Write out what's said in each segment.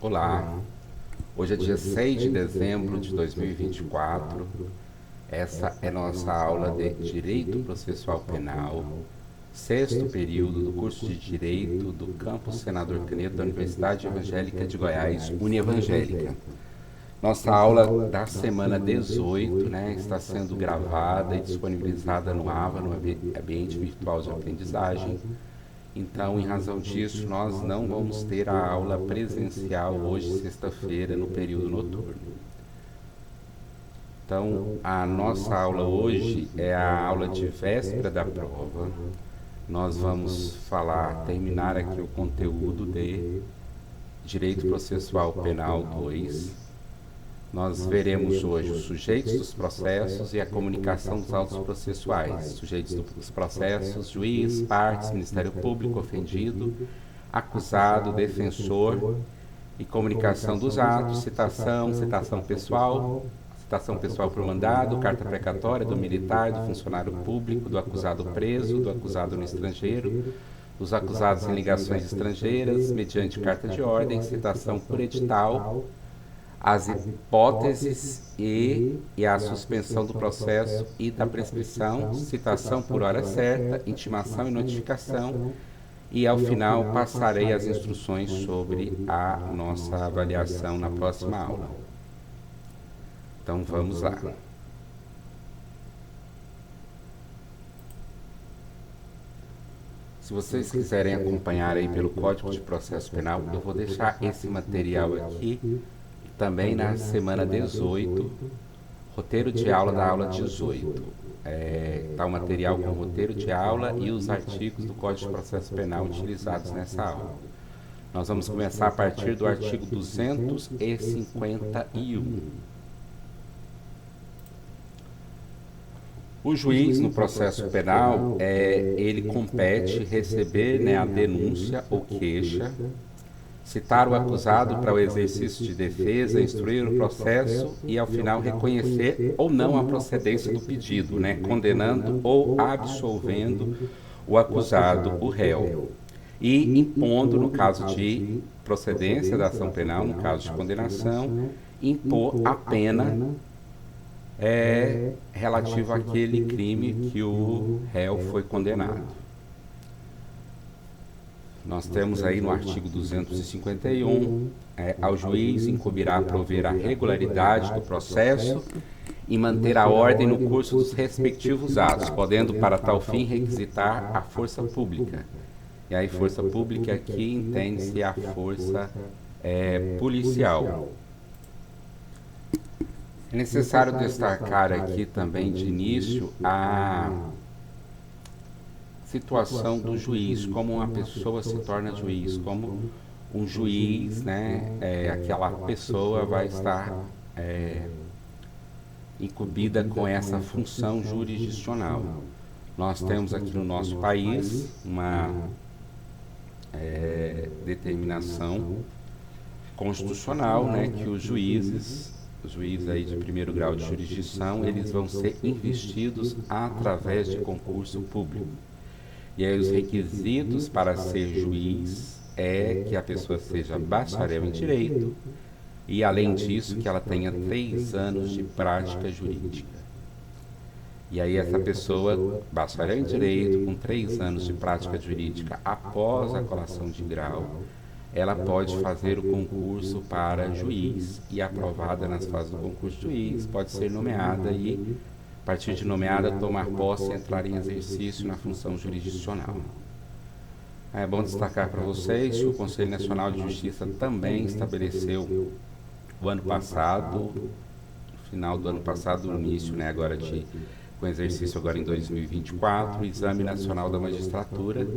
Olá, hoje é dia 6 de dezembro de 2024. Essa é nossa aula de Direito Processual Penal, sexto período do curso de Direito do Campus Senador Canedo da Universidade Evangélica de Goiás, Unievangélica. Nossa aula da semana 18, está sendo gravada e disponibilizada no AVA, no ambiente virtual de aprendizagem. Então, em razão disso, nós não vamos ter a aula presencial hoje, sexta-feira, no período noturno. Então, a nossa aula hoje é a aula de véspera da prova. Nós vamos terminar aqui o conteúdo de Direito Processual Penal 2. Nós veremos hoje os sujeitos dos processos e a comunicação dos autos processuais. Sujeitos dos processos: juiz, partes, Ministério Público, ofendido, acusado, defensor, e comunicação dos atos, citação pessoal por mandado, carta precatória do militar, do funcionário público, do acusado preso, do acusado no estrangeiro, dos acusados em ligações estrangeiras, mediante carta de ordem, citação por edital, as hipóteses e a suspensão do processo e da prescrição, citação por hora certa, intimação e notificação, e ao final passarei as instruções sobre a nossa avaliação na próxima aula. Então vamos lá. Se vocês quiserem acompanhar aí pelo Código de Processo Penal, eu vou deixar esse material aqui também na semana 18, roteiro de aula da aula 18. Está o material com o roteiro de aula e os artigos do Código de Processo Penal utilizados nessa aula. Nós vamos começar a partir do artigo 251. O juiz no processo penal, ele compete receber a denúncia ou queixa, citar o acusado para o exercício de defesa, instruir o processo e, ao final, reconhecer ou não a procedência do pedido, condenando ou absolvendo o acusado, o réu, e impondo, no caso de procedência da ação penal, no caso de condenação, impor a pena relativa àquele crime que o réu foi condenado. Nós temos aí no artigo 251, ao juiz incumbirá prover a regularidade do processo e manter a ordem no curso dos respectivos atos, podendo para tal fim requisitar a força pública. E aí força pública aqui entende-se a força policial. É necessário destacar aqui também de início a situação do juiz, como uma pessoa se torna juiz, como um juiz, aquela pessoa vai estar incumbida com essa função jurisdicional. Nós temos aqui no nosso país uma determinação constitucional, que os juízes aí de primeiro grau de jurisdição, eles vão ser investidos através de concurso público. E aí os requisitos para ser juiz é que a pessoa seja bacharel em Direito e, além disso, que ela tenha 3 anos de prática jurídica. E aí essa pessoa, bacharel em Direito, com 3 anos de prática jurídica após a colação de grau, ela pode fazer o concurso para juiz e, aprovada nas fases do concurso de juiz, pode ser nomeada e, a partir de nomeada, tomar posse e entrar em exercício na função jurisdicional. É bom destacar para vocês que o Conselho Nacional de Justiça também estabeleceu o ano passado, no final do ano passado, no início, agora com exercício agora em 2024, o Exame Nacional da Magistratura,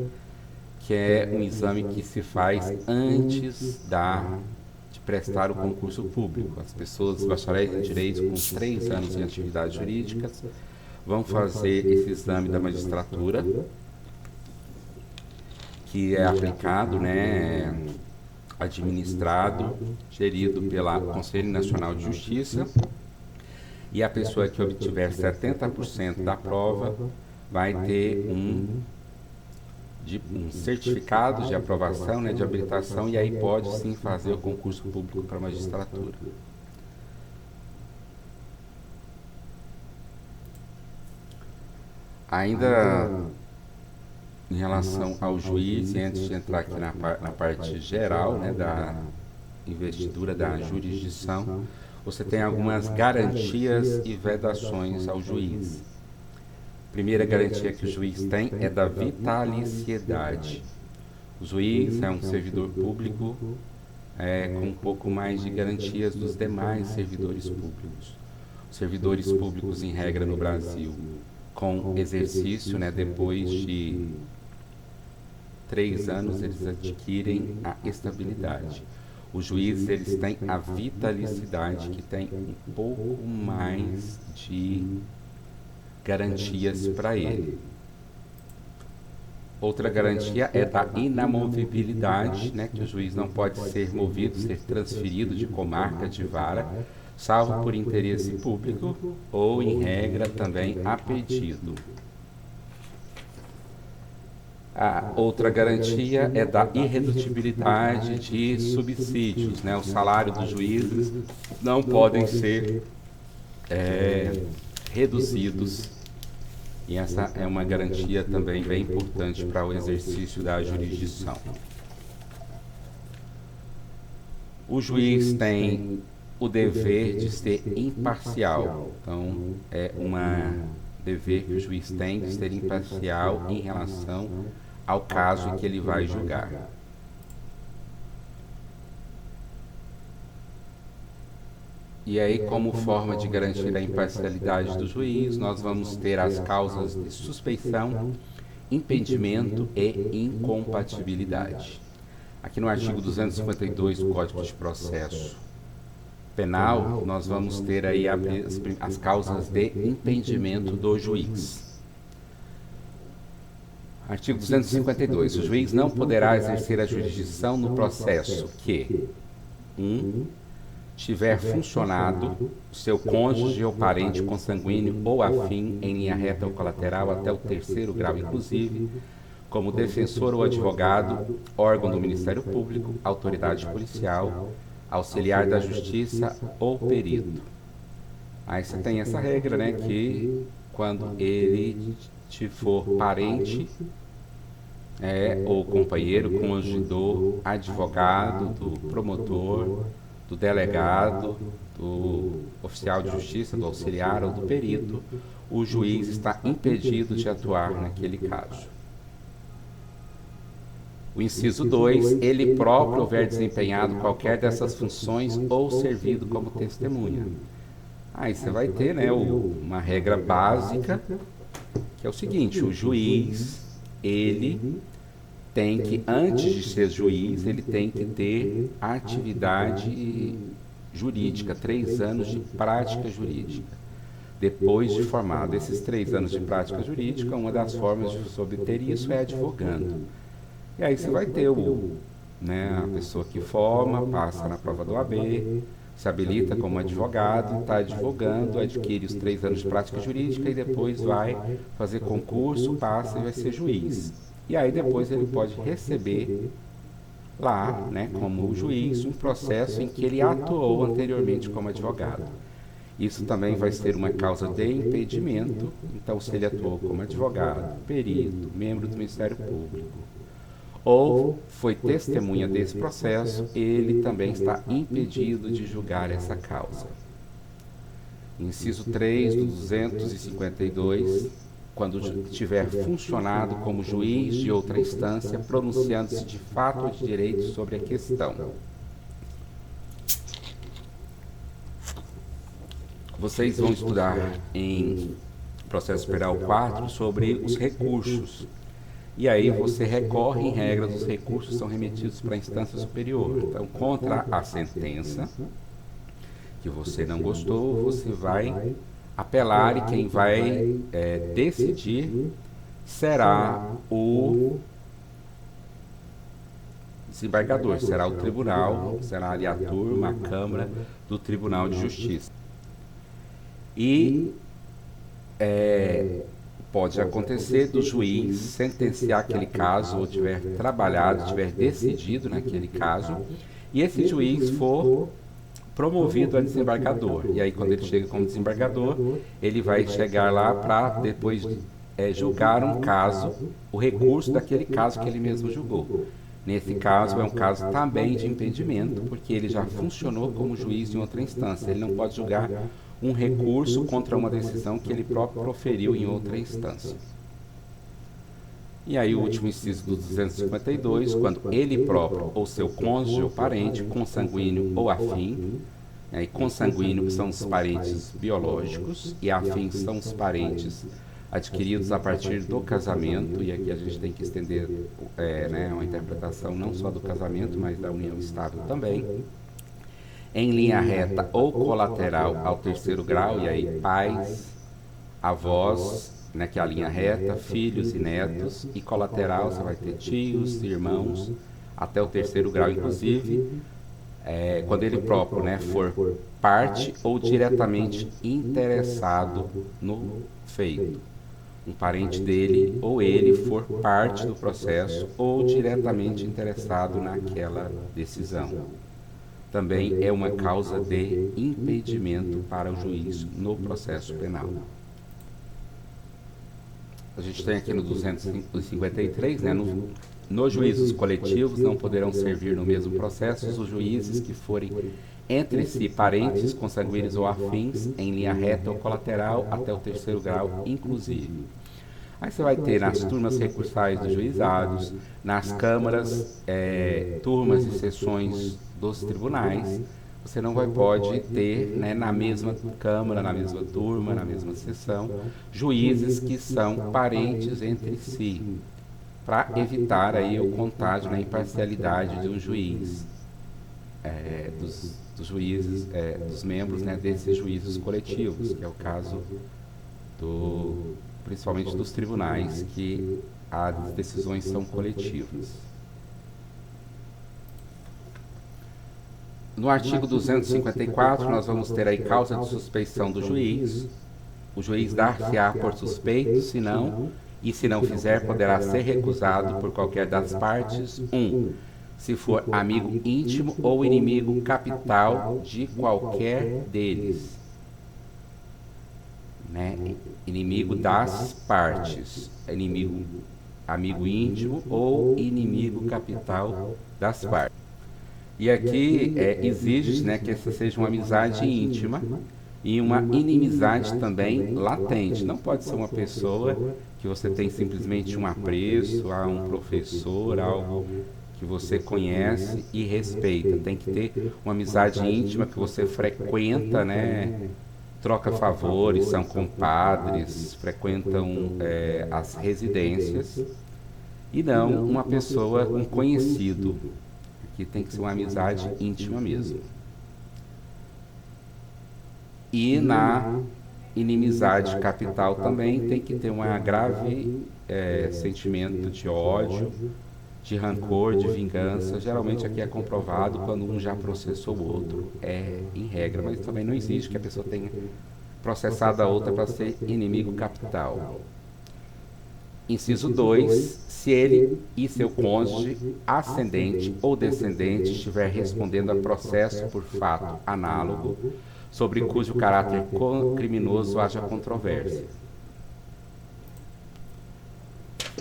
que é um exame que se faz antes de prestar o concurso público. As pessoas bacharéis em Direito com 3 anos de atividade jurídica vão fazer esse exame da magistratura, que é aplicado, administrado, gerido pelo Conselho Nacional de Justiça, e a pessoa que obtiver 70% da prova vai ter um certificado de aprovação, né, de habilitação, e aí pode sim fazer o concurso público para a magistratura. Ainda em relação ao juiz, e antes de entrar aqui na parte geral, né, da investidura da jurisdição, você tem algumas garantias e vedações ao juiz. A primeira garantia que o juiz tem é da vitaliciedade. O juiz é um servidor público com um pouco mais de garantias dos demais servidores públicos. Os servidores públicos, em regra, no Brasil, com exercício, né, depois de 3 anos, eles adquirem a estabilidade. Os juízes, eles têm a vitalicidade, que tem um pouco mais de garantias para ele. Outra garantia é da inamovibilidade, né, que o juiz não pode ser movido, ser transferido de comarca, de vara, salvo por interesse público ou, em regra, também a pedido. A outra garantia é da irredutibilidade de subsídios, né? O salário dos juízes não podem ser reduzidos, e essa é uma garantia também bem importante para o exercício da jurisdição. O juiz tem o dever de ser imparcial, então é um dever que o juiz tem de ser imparcial em relação ao caso em que ele vai julgar. E aí, como forma de garantir a imparcialidade do juiz, nós vamos ter as causas de suspeição, impedimento e incompatibilidade. Aqui no artigo 252 do Código de Processo Penal, nós vamos ter aí as causas de impedimento do juiz. Artigo 252. O juiz não poderá exercer a jurisdição no processo que 1. Tiver funcionado o seu cônjuge ou parente consanguíneo ou afim em linha reta ou colateral até o 3º grau inclusive, como defensor ou advogado, órgão do Ministério Público, autoridade policial, auxiliar da justiça ou perito. Aí você tem essa regra, né, que quando ele te for parente, ou companheiro, cônjuge do advogado, do promotor, do delegado, do oficial de justiça, do auxiliar ou do perito, o juiz está impedido de atuar naquele caso. O inciso 2, ele próprio houver desempenhado qualquer dessas funções ou servido como testemunha. Aí você vai ter, né, uma regra básica, que é o seguinte: o juiz, ele tem que, antes de ser juiz, ele tem que ter atividade jurídica, 3 anos de prática jurídica. Depois de formado esses 3 anos de prática jurídica, uma das formas de se obter isso é advogando. E aí você vai ter a pessoa que forma, passa na prova do AB, se habilita como advogado, está advogando, adquire os 3 anos de prática jurídica e depois vai fazer concurso, passa e vai ser juiz. E aí depois ele pode receber lá, né, como juiz, um processo em que ele atuou anteriormente como advogado. Isso também vai ser uma causa de impedimento. Então, se ele atuou como advogado, perito, membro do Ministério Público, ou foi testemunha desse processo, ele também está impedido de julgar essa causa. Inciso 3 do 252, quando tiver funcionado como juiz de outra instância, pronunciando-se de fato ou de direito sobre a questão. Vocês vão estudar em processo penal 4 sobre os recursos. E aí você recorre, em regra, os recursos são remetidos para a instância superior. Então, contra a sentença que você não gostou, você vai apelar e quem vai decidir será o desembargador, será o tribunal, será ali a turma, a Câmara do Tribunal de Justiça. E Pode acontecer do juiz sentenciar aquele caso, ou tiver trabalhado, tiver decidido naquele caso, e esse juiz for promovido a desembargador. E aí, quando ele chega como desembargador, ele vai chegar lá para depois julgar um caso, o recurso daquele caso que ele mesmo julgou. Nesse caso, é um caso também de impedimento, porque ele já funcionou como juiz em outra instância. Ele não pode julgar um recurso contra uma decisão que ele próprio proferiu em outra instância. E aí o último inciso do 252, quando ele próprio ou seu cônjuge ou parente, consanguíneo ou afim, e consanguíneo são os parentes biológicos e afins são os parentes adquiridos a partir do casamento, e aqui a gente tem que estender uma interpretação não só do casamento, mas da união estável também, em linha reta ou colateral ao terceiro grau, e aí pais, avós, que é a linha reta, filhos e netos, e colateral você vai ter tios, irmãos, até o terceiro grau, inclusive, quando ele próprio for parte ou diretamente interessado no feito. Um parente dele ou ele for parte do processo ou diretamente interessado naquela decisão. Também é uma causa de impedimento para o juiz no processo penal. A gente tem aqui no 253, nos juízos coletivos não poderão servir no mesmo processo os juízes que forem entre si parentes, consanguíneos ou afins, em linha reta ou colateral, até o terceiro grau, inclusive. Aí você vai ter nas turmas recursais dos juizados, nas câmaras, turmas e sessões dos tribunais, você não pode ter, na mesma câmara, na mesma turma, na mesma sessão, juízes que são parentes entre si, para evitar aí o contágio na imparcialidade de um juiz, dos juízes, dos membros desses juízes coletivos, que é o caso principalmente dos tribunais, que as decisões são coletivas. No artigo 254, nós vamos ter aí causa de suspeição do juiz. O juiz dar-se-á por suspeito, se não fizer, poderá ser recusado por qualquer das partes. 1. Se for amigo íntimo ou inimigo capital de qualquer deles. Inimigo das partes. Amigo íntimo ou inimigo capital das partes. E aqui exige que essa seja uma amizade íntima e uma inimizade também latente. Não pode ser uma pessoa que você tem simplesmente um apreço a um professor, algo que você conhece e respeita. Tem que ter uma amizade íntima que você frequenta, troca favores, são compadres, frequentam as residências, e não uma pessoa, um conhecido. Que tem que ser uma amizade íntima mesmo. E na inimizade capital também tem que ter um grave sentimento de ódio, de rancor, de vingança. Geralmente aqui é comprovado quando um já processou o outro, em regra, mas também não exige que a pessoa tenha processado a outra para ser inimigo capital. Inciso 2, se ele e seu cônjuge, ascendente ou descendente, estiver respondendo a processo por fato análogo, sobre cujo caráter criminoso haja controvérsia.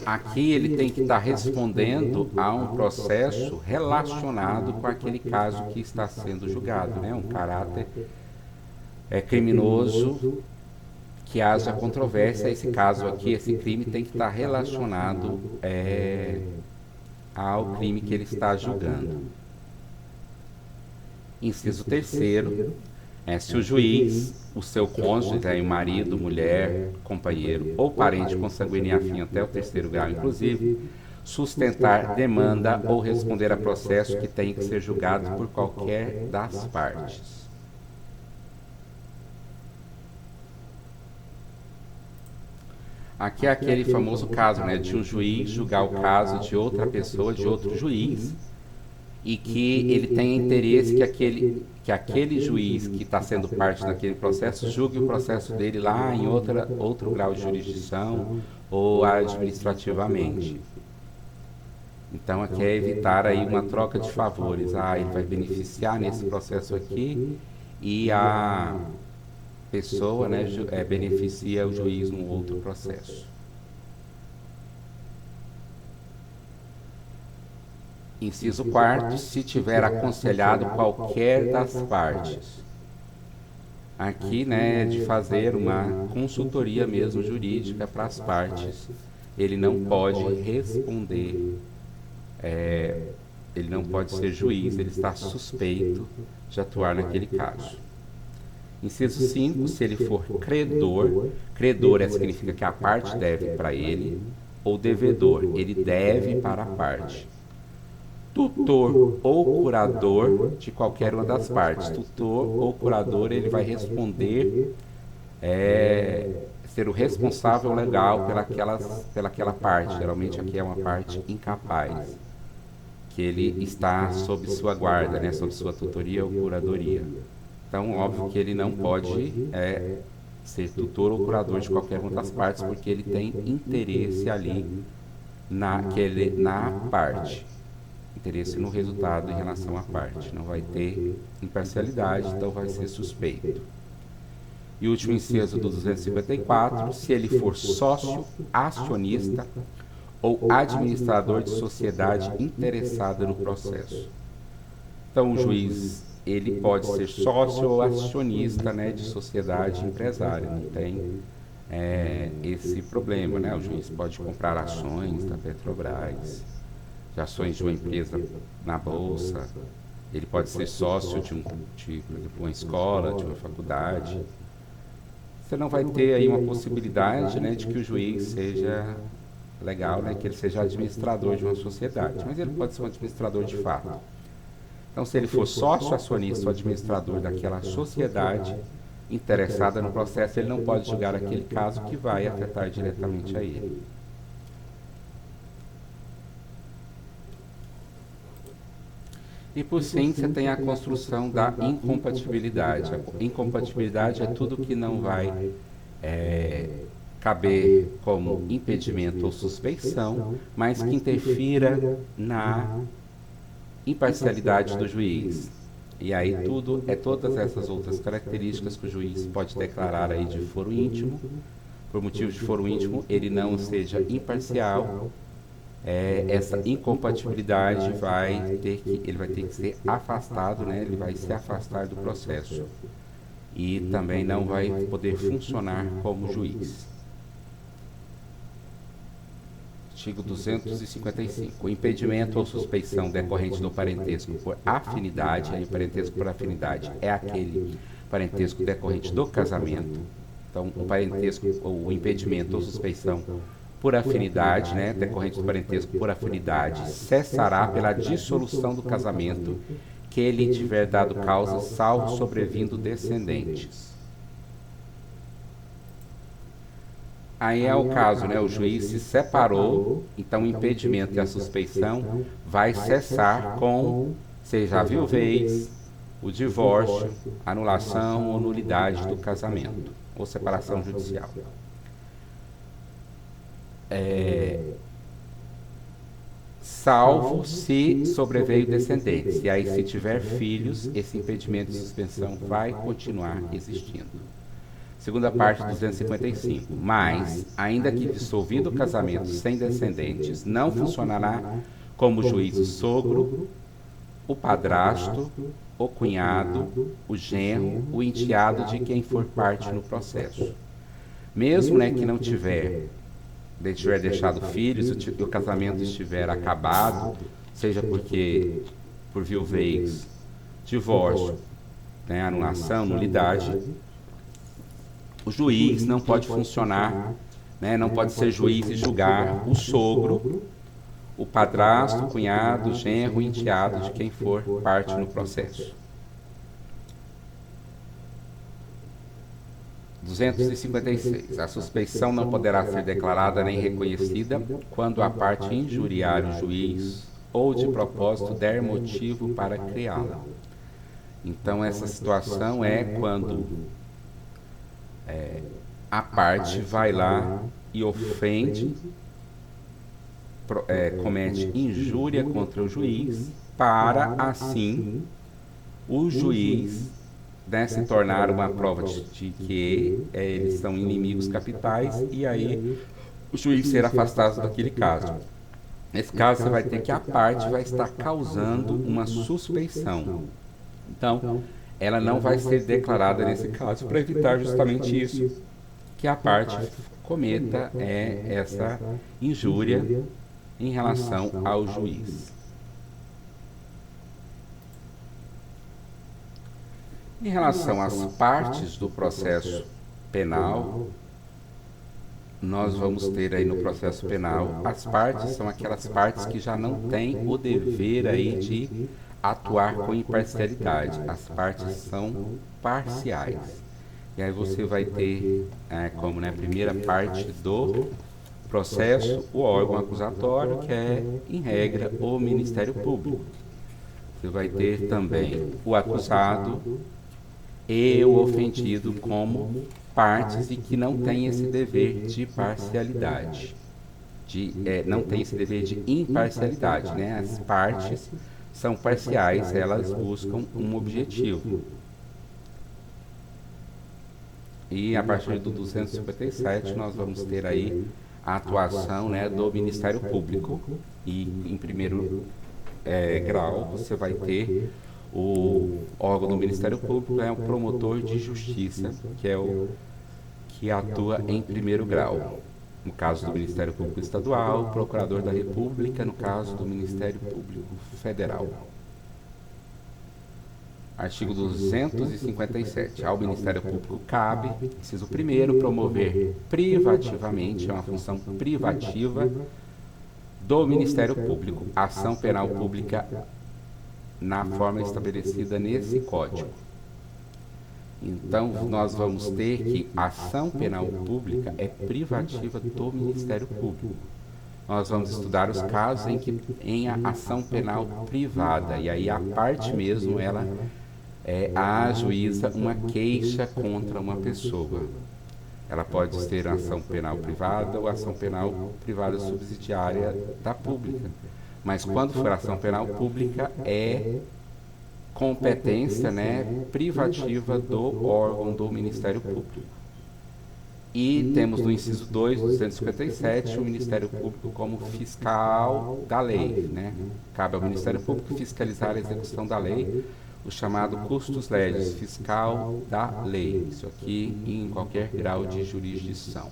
Aqui ele tem que estar respondendo a um processo relacionado com aquele caso que está sendo julgado, um caráter criminoso, que haja controvérsia. Esse caso aqui, esse crime tem que estar relacionado ao crime que ele está julgando. Inciso 3º, se o juiz, o seu cônjuge, marido, mulher, companheiro ou parente consanguíneo e afim até o terceiro grau, inclusive, sustentar demanda ou responder a processo que tenha que ser julgado por qualquer das partes. Aqui é aquele famoso caso, de um juiz julgar o caso de outra pessoa, de outro juiz, e que ele tenha interesse que aquele juiz que está sendo parte daquele processo julgue o processo dele lá em outro grau de jurisdição ou administrativamente. Então, aqui é evitar aí uma troca de favores. Ele vai beneficiar nesse processo aqui e a pessoa, né, beneficia o juiz num outro processo. Inciso 4º, se tiver aconselhado qualquer das partes. Aqui, né, de fazer uma consultoria mesmo jurídica para as partes. Ele não pode responder, ele não pode ser juiz, ele está suspeito de atuar naquele caso. Inciso 5, se ele for credor, credor significa que a parte deve para ele, ou devedor, ele deve para a parte. Tutor ou curador de qualquer uma das partes. Tutor ou curador, ele vai responder, ser o responsável legal pelaquela parte. Geralmente aqui é uma parte incapaz, que ele está sob sua guarda, né, sob sua tutoria ou curadoria. Então, óbvio que ele não pode ser tutor ou curador de qualquer uma das partes, porque ele tem interesse ali na parte. Interesse no resultado em relação à parte. Não vai ter imparcialidade, então vai ser suspeito. E o último inciso do 254, se ele for sócio, acionista ou administrador de sociedade interessada no processo. Então, o juiz, ele pode ser sócio ou acionista, né, de sociedade empresária. Não tem esse problema, né? O juiz pode comprar ações da Petrobras, de ações de uma empresa na bolsa. Ele pode ser sócio de por exemplo, uma escola, de uma faculdade. Você não vai ter aí uma possibilidade, né, de que o juiz seja legal, né, que ele seja administrador de uma sociedade, mas ele pode ser um administrador de fato. Então, se ele for sócio, acionista ou administrador daquela sociedade interessada no processo, ele não pode julgar aquele caso que vai afetar diretamente a ele. E por fim, você tem a construção da incompatibilidade. A incompatibilidade é tudo que não vai caber como impedimento ou suspeição, mas que interfira na imparcialidade do juiz. E aí todas essas outras características que o juiz pode declarar aí de foro íntimo. Por motivo de foro íntimo, ele não seja imparcial. Essa incompatibilidade ele vai ter que ser afastado, né? Ele vai se afastar do processo e também não vai poder funcionar como juiz. Artigo 255. O impedimento ou suspeição decorrente do parentesco por afinidade, aí o parentesco por afinidade é aquele parentesco decorrente do casamento. Então, o parentesco ou o impedimento ou suspeição por afinidade, né, decorrente do parentesco por afinidade, cessará pela dissolução do casamento que ele tiver dado causa, salvo sobrevindo descendentes. Aí é o caso, né, o juiz se separou, então o impedimento e a suspeição vai cessar com, seja a viuvez, o divórcio, anulação ou nulidade do casamento, ou separação judicial. Salvo se sobreveio descendentes. E aí, se tiver filhos, esse impedimento de suspensão vai continuar existindo. Segunda parte, 255. Mas, ainda que dissolvido o casamento sem descendentes, não funcionará como juiz o sogro, o padrasto, o cunhado, o genro, o enteado de quem for parte no processo. Mesmo, né, que não tiver deixado filhos, o casamento estiver acabado, seja porque por viuvez, divórcio, né, anulação, nulidade, o juiz não pode funcionar, né, não pode ser juiz e julgar o sogro, o padrasto, o cunhado, o genro, o enteado de quem for parte no processo. 256. A suspeição não poderá ser declarada nem reconhecida quando a parte injuriar o juiz ou de propósito der motivo para criá-la. Então, essa situação é quando a parte vai lá e ofende, comete injúria contra o juiz, para assim o juiz, né, se tornar uma prova de que eles são inimigos capitais, e aí o juiz ser afastado daquele caso. Nesse caso, você vai ter que a parte vai estar causando uma suspeição. Então, ela não vai ser declarada nesse caso para evitar justamente isso, que a parte cometa essa injúria em relação ao juiz. Em relação às partes do processo penal, nós vamos ter aí no processo penal, as partes são aquelas partes que já não têm o dever aí de atuar com imparcialidade. As partes são parciais. E aí você vai ter, como na primeira parte do processo, o órgão acusatório, que é, em regra, o Ministério Público. Você vai ter também o acusado e o ofendido como partes e que não tem esse dever de parcialidade, não tem esse dever de imparcialidade, né? As partes são parciais, elas buscam um objetivo. E a partir do 257 nós vamos ter aí a atuação, né, do Ministério Público, e em primeiro grau você vai ter o órgão do Ministério Público, é o promotor de justiça, que é o que atua em primeiro grau. No caso do Ministério Público Estadual, o Procurador da República, no caso do Ministério Público Federal. Artigo 257. Ao Ministério Público cabe, inciso 1º, promover privativamente, é uma função privativa do Ministério Público, ação penal pública na forma estabelecida nesse Código. Então, nós vamos ter que a ação penal pública é privativa do Ministério Público. Nós vamos estudar os casos em a ação penal privada, e aí a parte mesmo, ela ajuiza uma queixa contra uma pessoa. Ela pode ser ação penal privada ou ação penal privada subsidiária da pública. Mas quando for ação penal pública, é competência, né, privativa do órgão do Ministério Público. E temos no inciso 2, 257, o Ministério Público como fiscal da lei, né? Cabe ao Ministério Público fiscalizar a execução da lei, o chamado custos legis, fiscal da lei. Isso aqui em qualquer grau de jurisdição.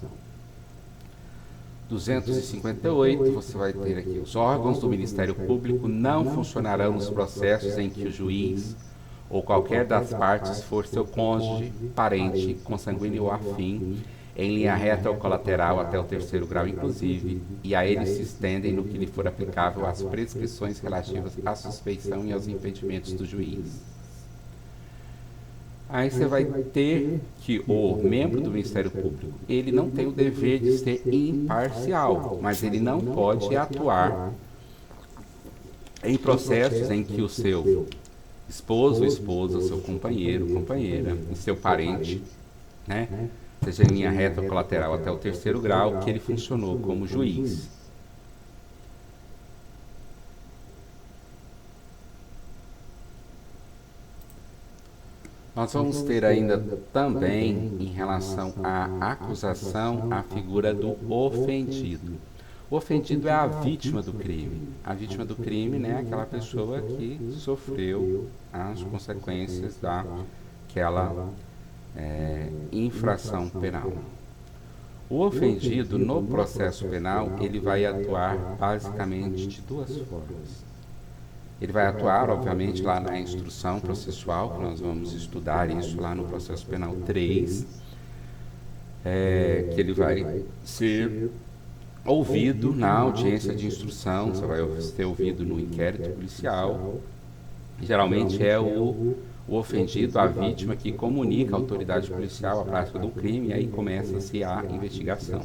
258, você vai ter aqui: os órgãos do Ministério Público não funcionarão nos processos em que o juiz ou qualquer das partes for seu cônjuge, parente, consanguíneo ou afim, em linha reta ou colateral até o 3º grau inclusive, e a ele se estendem no que lhe for aplicável as prescrições relativas à suspeição e aos impedimentos do juiz. Aí você vai ter que o membro do Ministério Público, ele não tem o dever de ser imparcial, mas ele não pode atuar em processos em que o seu esposo, esposa, seu companheiro, companheira, e seu parente, né, seja em linha reta ou colateral até o 3º grau, que ele funcionou como juiz. Nós vamos ter ainda também, em relação à acusação, a figura do ofendido. O ofendido é a vítima do crime. A vítima do crime, né, é aquela pessoa que sofreu as consequências daquela infração penal. O ofendido, no processo penal, ele vai atuar basicamente de duas formas. Ele vai atuar, obviamente, lá na instrução processual, que nós vamos estudar isso lá no processo penal 3, que ele vai ser ouvido na audiência de instrução, você vai ser ouvido no inquérito policial. Geralmente é o ofendido, a vítima, que comunica à autoridade policial a prática do crime, e aí começa-se a investigação.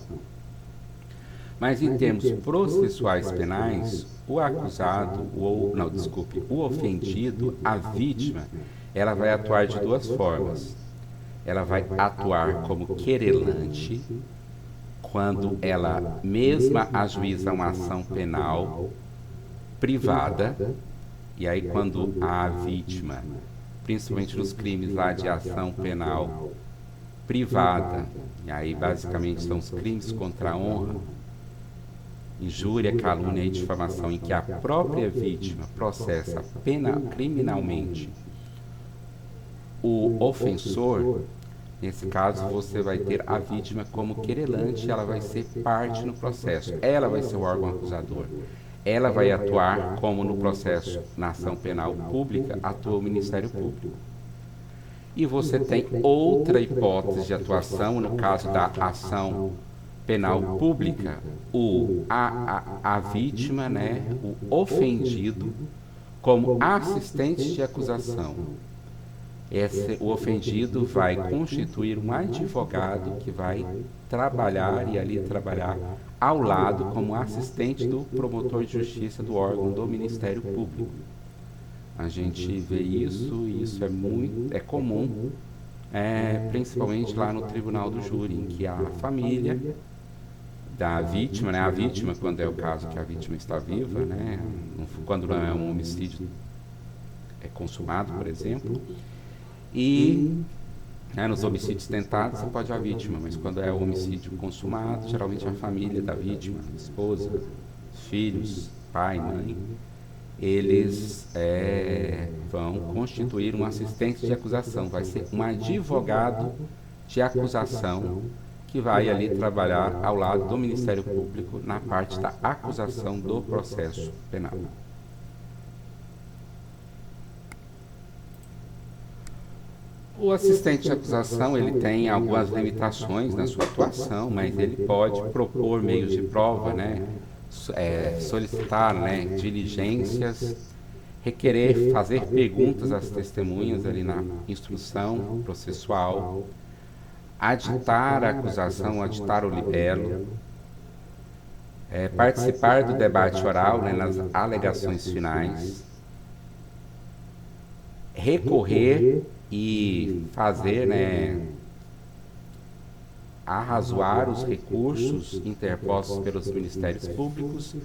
Mas em termos processuais penais, o acusado, o ofendido, a vítima, ela vai atuar de duas formas. Ela vai atuar como querelante, quando ela mesma ajuiza uma ação penal privada, e aí quando a vítima, principalmente nos crimes lá de ação penal privada, e aí basicamente são os crimes contra a honra, injúria, calúnia e difamação, em que a própria vítima processa criminalmente o ofensor. Nesse caso, você vai ter a vítima como querelante, ela vai ser parte no processo, ela vai ser o órgão acusador. Ela vai atuar como no processo, na ação penal pública, atua o Ministério Público. E você tem outra hipótese de atuação, no caso da ação penal pública, a vítima, né, o ofendido, como assistente de acusação. O ofendido vai constituir um advogado que vai trabalhar ao lado como assistente do promotor de justiça do órgão do Ministério Público. A gente vê isso e isso é comum, principalmente lá no Tribunal do Júri, em que a família da vítima, né, a vítima, quando é o caso que a vítima está viva, né, quando não é um homicídio consumado, por exemplo, e nos homicídios tentados você pode a vítima, mas quando é o homicídio consumado, geralmente a família da vítima, esposa, filhos, pai, mãe, eles vão constituir um assistente de acusação, vai ser um advogado de acusação que vai ali trabalhar ao lado do Ministério Público na parte da acusação do processo penal. O assistente de acusação, ele tem algumas limitações na sua atuação, mas ele pode propor meios de prova, né, solicitar, né, diligências, requerer, fazer perguntas às testemunhas ali na instrução processual, aditar a acusação, aditar o libelo, participar do debate oral, né, nas alegações finais, recorrer e fazer, né, arrazoar os recursos interpostos pelos ministérios públicos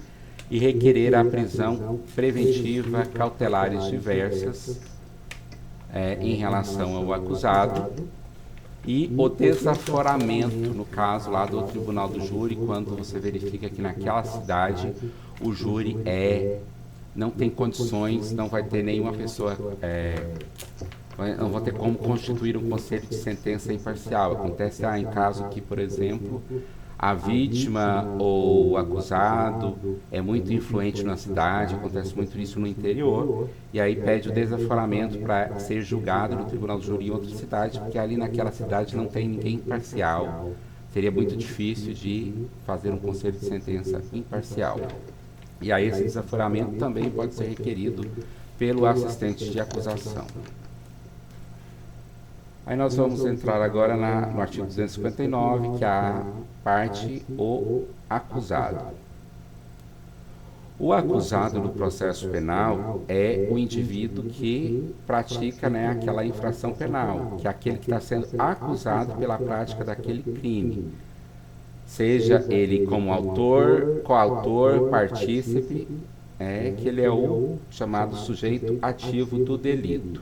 e requerer a prisão preventiva cautelares diversas em relação ao acusado e o desaforamento, no caso lá do Tribunal do Júri, quando você verifica que naquela cidade o júri não tem condições, não vai ter nenhuma pessoa, não vão ter como constituir um conselho de sentença imparcial. Acontece em caso que, por exemplo, a vítima ou o acusado é muito influente na cidade, acontece muito isso no interior, e aí pede o desaforamento para ser julgado no Tribunal do Júri em outra cidade, porque ali naquela cidade não tem ninguém imparcial. Seria muito difícil de fazer um conselho de sentença imparcial. E aí esse desaforamento também pode ser requerido pelo assistente de acusação. Aí nós vamos entrar agora no artigo 259, que é a parte o acusado. O acusado no processo penal é o indivíduo que pratica, né, aquela infração penal, que é aquele que está sendo acusado pela prática daquele crime. Seja ele como autor, coautor, partícipe, que ele é o chamado sujeito ativo do delito.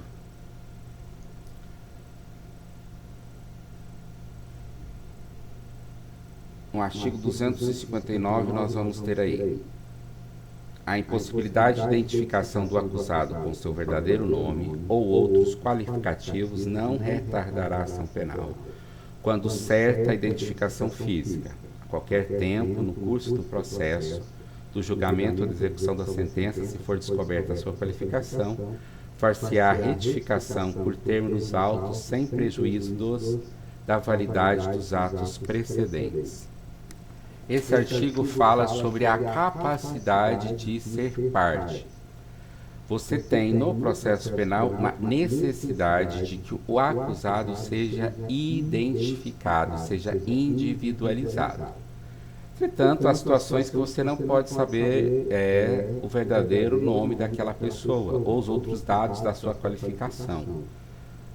No artigo 259, nós vamos ter aí a impossibilidade de identificação do acusado com seu verdadeiro nome ou outros qualificativos não retardará a ação penal, quando certa identificação física, a qualquer tempo, no curso do processo, do julgamento ou da execução da sentença, se for descoberta a sua qualificação, far-se-á retificação por términos autos sem prejuízo da validade dos atos precedentes. Esse artigo fala sobre a capacidade de ser parte. Você tem no processo penal uma necessidade de que o acusado seja identificado, seja individualizado. Entretanto, há situações que você não pode saber o verdadeiro nome daquela pessoa ou os outros dados da sua qualificação.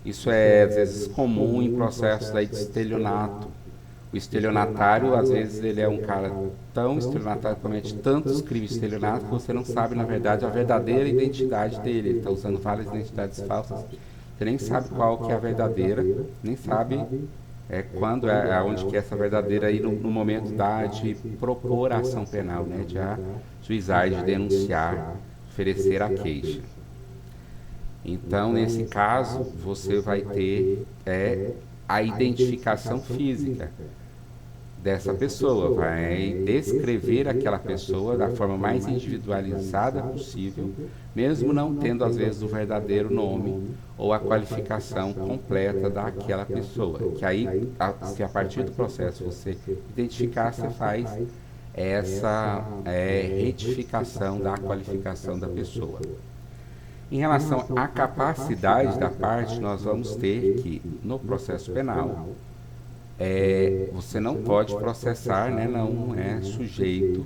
Isso é, às vezes, comum em processos aí de estelionato. O estelionatário, às vezes, ele é um cara tão estelionatário, comete tantos crimes de estelionato que você não sabe, na verdade, a verdadeira identidade dele. Ele está usando várias identidades falsas. Você nem sabe qual que é a verdadeira, nem sabe quando aonde que é essa verdadeira aí no momento de propor a ação penal, né, de ajuizar, de denunciar, oferecer a queixa. Então, nesse caso, você vai ter a identificação física dessa pessoa, vai descrever aquela pessoa da forma mais individualizada possível, mesmo não tendo às vezes o verdadeiro nome ou a qualificação completa daquela pessoa. Que aí, se a partir do processo você identificar, você faz essa retificação da qualificação da pessoa. Em relação à capacidade da parte, nós vamos ter que, no processo penal, você não pode processar, né, não é sujeito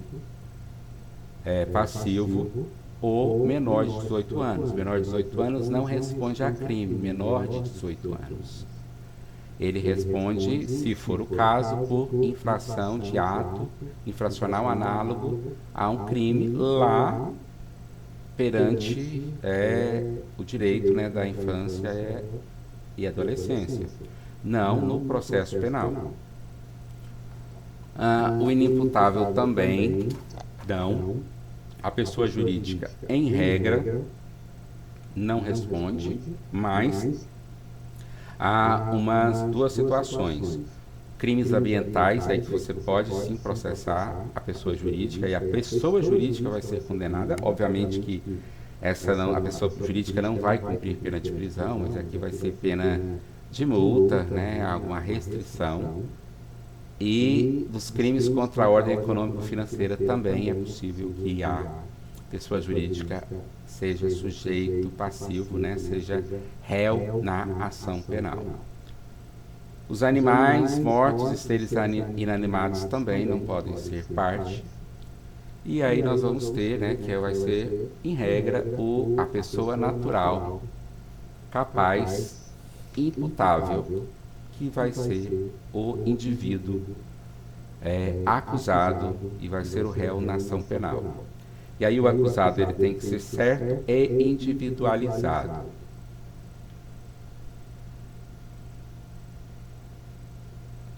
passivo ou menor de 18 anos. Menor de 18 anos não responde a crime, menor de 18 anos. Ele responde, se for o caso, por infração de ato infracional análogo a um crime lá perante o direito, né, da infância e adolescência, não no processo penal. O inimputável também não. A pessoa jurídica, em regra, não responde, mas há duas situações. Crimes ambientais, aí que você pode sim processar a pessoa jurídica e a pessoa jurídica vai ser condenada. Obviamente que a pessoa jurídica não vai cumprir pena de prisão, mas aqui vai ser pena de multa, né, alguma restrição. E dos crimes contra a ordem econômico-financeira também é possível que a pessoa jurídica seja sujeito passivo, né, seja réu na ação penal. Os animais mortos e seres inanimados também não podem ser parte. E aí nós vamos ter, né, que vai ser, em regra, a pessoa natural, capaz, imputável, que vai ser o indivíduo acusado e vai ser o réu na ação penal. E aí o acusado ele tem que ser certo e individualizado.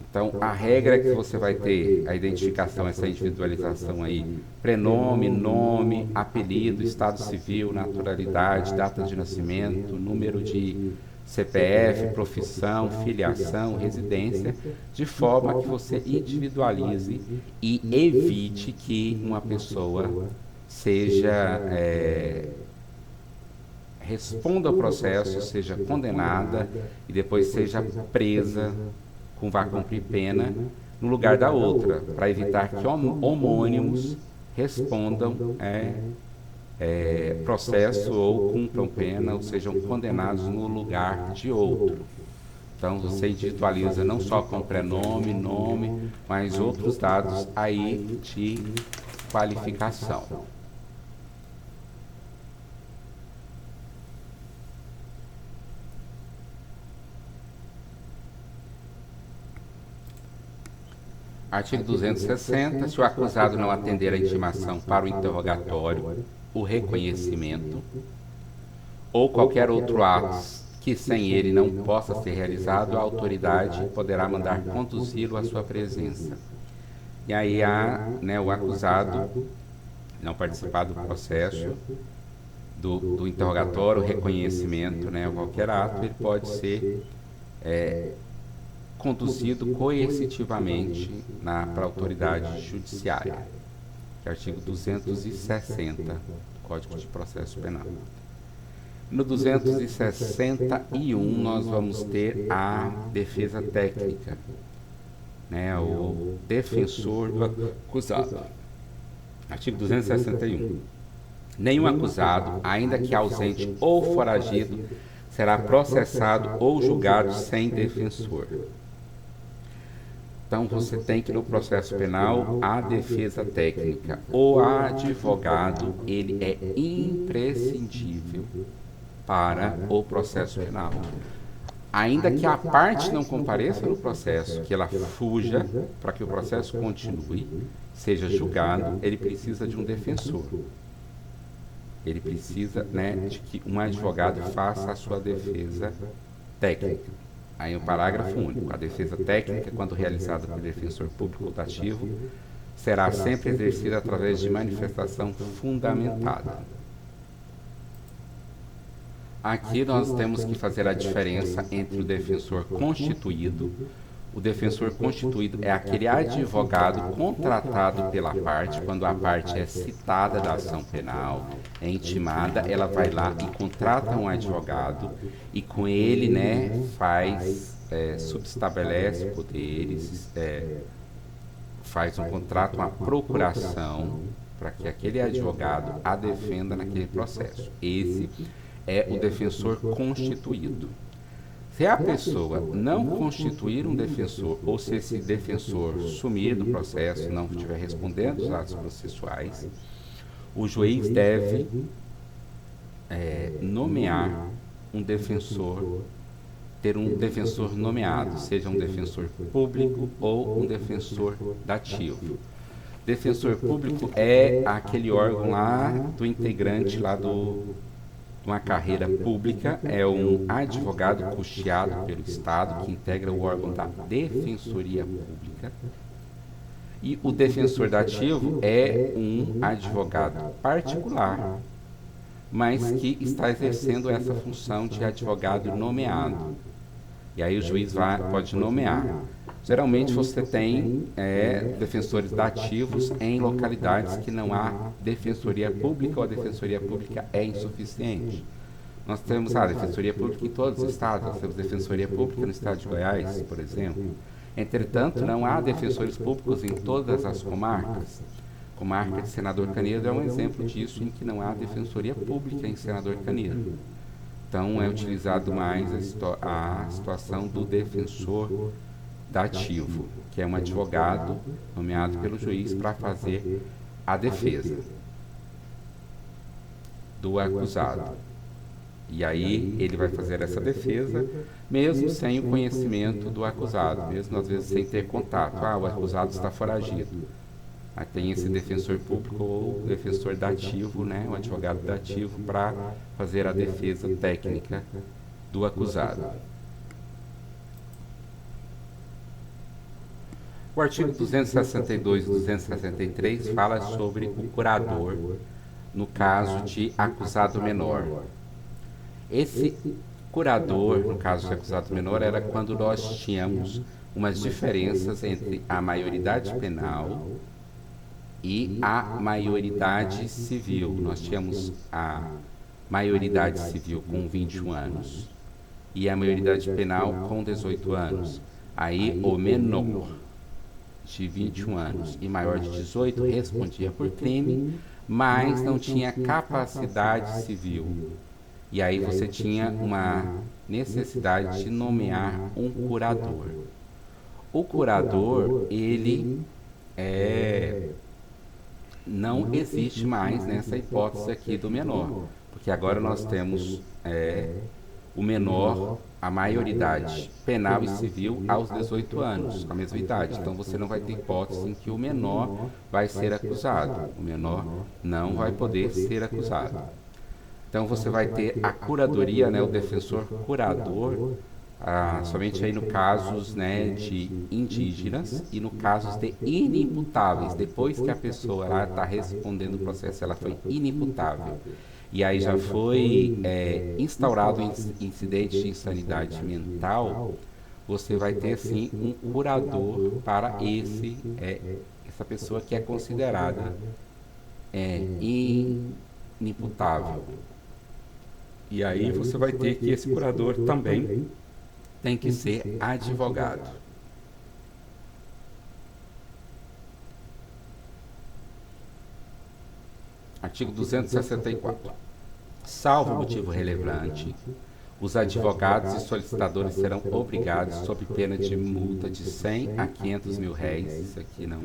Então, a regra é que você vai ter a identificação, essa individualização aí, prenome, nome, apelido, estado civil, naturalidade, data de nascimento, número de CPF, profissão, filiação, residência, de forma que você individualize e evite que uma pessoa responda ao processo, seja condenada e depois seja presa, vá cumprir pena no lugar da outra, para evitar que homônimos respondam processo ou cumpram pena ou sejam condenados no lugar de outro. Então você individualiza não só com prenome, nome, mas outros dados aí de qualificação. Artigo 260. Se o acusado não atender a intimação para o interrogatório, o reconhecimento ou qualquer outro ato que sem ele não possa ser realizado, a autoridade poderá mandar conduzi-lo à sua presença. E aí o acusado não participar do processo do interrogatório, reconhecimento, né, qualquer ato, ele pode ser conduzido coercitivamente para a autoridade judiciária, que é o artigo 260 do Código de Processo Penal. No 261 nós vamos ter a defesa técnica, né, o defensor do acusado. Artigo 261. Nenhum acusado, ainda que ausente ou foragido, será processado ou julgado sem defensor. Então, você tem que, no processo penal, a defesa técnica. O advogado, ele é imprescindível para o processo penal. Ainda que a parte não compareça no processo, que ela fuja para que o processo continue, seja julgado, ele precisa de um defensor. Ele precisa, né, de que um advogado faça a sua defesa técnica. Aí o parágrafo único. A defesa técnica, quando realizada pelo defensor público ou dativo, será sempre exercida através de manifestação fundamentada. Aqui nós temos que fazer a diferença entre o defensor constituído. O defensor constituído é aquele advogado contratado pela parte, quando a parte é citada da ação penal, é intimada, ela vai lá e contrata um advogado e com ele, né, subestabelece poderes, faz um contrato, uma procuração para que aquele advogado a defenda naquele processo. Esse é o defensor constituído. Se a pessoa não constituir um defensor, ou se esse defensor sumir do processo, não estiver respondendo os atos processuais, o juiz deve nomear um defensor, ter um defensor nomeado, seja um defensor público ou um defensor dativo. Defensor público é aquele órgão lá do integrante lá uma carreira pública, é um advogado custeado pelo Estado que integra o órgão da Defensoria Pública. E o defensor dativo é um advogado particular, mas que está exercendo essa função de advogado nomeado. E aí o juiz pode nomear. Geralmente você tem defensores dativos em localidades que não há defensoria pública ou a defensoria pública é insuficiente. Nós temos a defensoria pública em todos os estados, nós temos defensoria pública no estado de Goiás, por exemplo. Entretanto, não há defensores públicos em todas as comarcas. A comarca de Senador Canedo é um exemplo disso, em que não há defensoria pública em Senador Canedo. Então, é utilizado mais a situação do defensor dativo, que é um advogado nomeado pelo juiz para fazer a defesa do acusado. E aí ele vai fazer essa defesa, mesmo sem o conhecimento do acusado, mesmo às vezes sem ter contato. O acusado está foragido. Aí tem esse defensor público ou defensor dativo, né, o advogado dativo, para fazer a defesa técnica do acusado. O artigo 262 e 263 fala sobre o curador no caso de acusado menor. Esse curador, no caso de acusado menor, era quando nós tínhamos umas diferenças entre a maioridade penal e a maioridade civil. Nós tínhamos a maioridade civil com 21 anos e a maioridade penal com 18 anos. Aí o menor de 21 anos e maior de 18 respondia por crime, mas não tinha capacidade civil. E aí você tinha uma necessidade de nomear um curador. O curador, ele não existe mais nessa hipótese aqui do menor, porque agora nós temos o menor, a maioridade penal e civil aos 18 anos, com a mesma idade. Então você não vai ter hipótese em que o menor vai ser acusado. O menor não vai poder ser acusado. Então você vai ter a curadoria, né, o defensor curador, somente aí no casos, né, de indígenas e no casos de inimputáveis. Depois que a pessoa está respondendo o processo, ela foi inimputável. E aí já foi instaurado incidente de insanidade mental, você vai ter sim um curador para essa pessoa que é considerada inimputável. E aí você vai ter que esse curador também tem que ser advogado. Artigo 264. Salvo motivo relevante, Os advogados e solicitadores serão obrigados, sob pena de multa de 100 a 500 mil réis, isso aqui não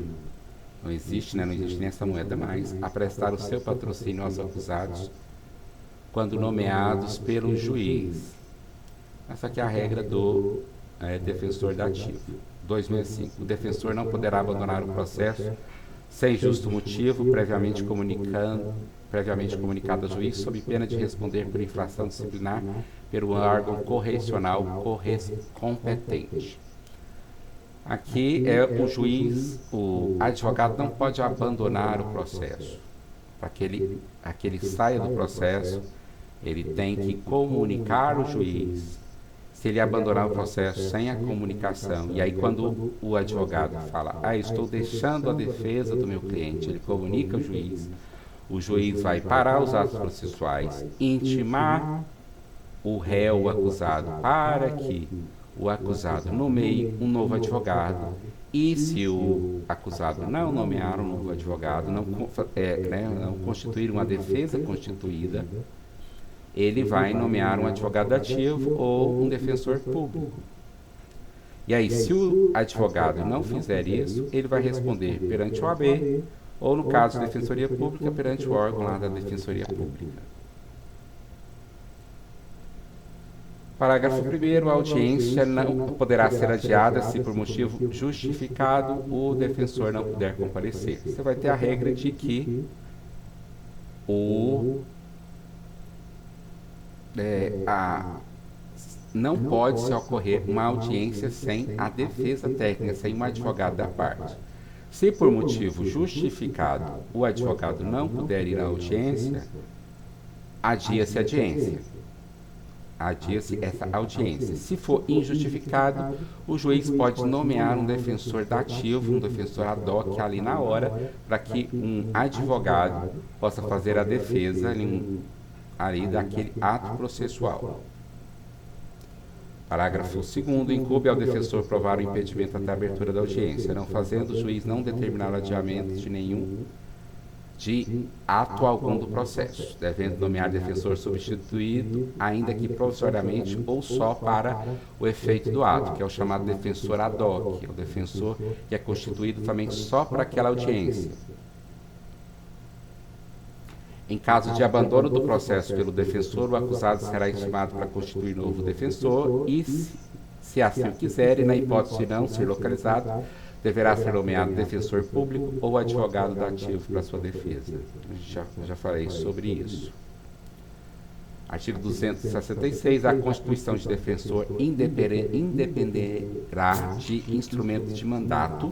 existe, né? Não existe nem essa moeda mais, a prestar o seu patrocínio aos acusados quando nomeados pelo juiz. Essa aqui é a regra do defensor dativo. 265. O defensor não poderá abandonar o processo sem justo motivo, previamente comunicado ao juiz, sob pena de responder por infração disciplinar pelo órgão correcional competente. Aqui o juiz, o advogado não pode abandonar o processo. Para que ele saia do processo, ele tem que comunicar ao juiz. Se ele abandonar o processo sem a comunicação, e aí quando o advogado fala, estou deixando a defesa do meu cliente, ele comunica ao juiz, o juiz vai parar os atos processuais, intimar o réu, o acusado, para que o acusado nomeie um novo advogado, e se o acusado não nomear um novo advogado, não constituir uma defesa constituída, ele vai nomear um advogado ativo ou um defensor público. E aí, se o advogado não fizer isso, ele vai responder perante o OAB, ou no caso de Defensoria Pública, perante o órgão lá da Defensoria Pública. Parágrafo 1º. A audiência não poderá ser adiada se por motivo justificado o defensor não puder comparecer. Você vai ter a regra de que não pode se ocorrer uma audiência sem a defesa técnica, sem um advogado da parte. Se por motivo justificado o advogado não puder ir à audiência, adia-se a audiência. Adia-se essa audiência. Se for injustificado, o juiz pode nomear um defensor dativo, um defensor ad hoc ali na hora, para que um advogado possa fazer a defesa ali daquele ato processual. Parágrafo 2º. Incumbe ao defensor provar o impedimento até a abertura da audiência, não fazendo o juiz não determinar o adiamento de ato algum do processo, devendo nomear defensor substituído, ainda que provisoriamente ou só para o efeito do ato, que é o chamado defensor ad hoc, que é o defensor que é constituído também só para aquela audiência. Em caso de abandono do processo pelo defensor, o acusado será intimado para constituir novo defensor e, se assim o quiser, e na hipótese de não ser localizado, deverá ser nomeado defensor público ou advogado dativo para sua defesa. Já falei sobre isso. Artigo 266. A constituição de defensor independerá de instrumento de mandato,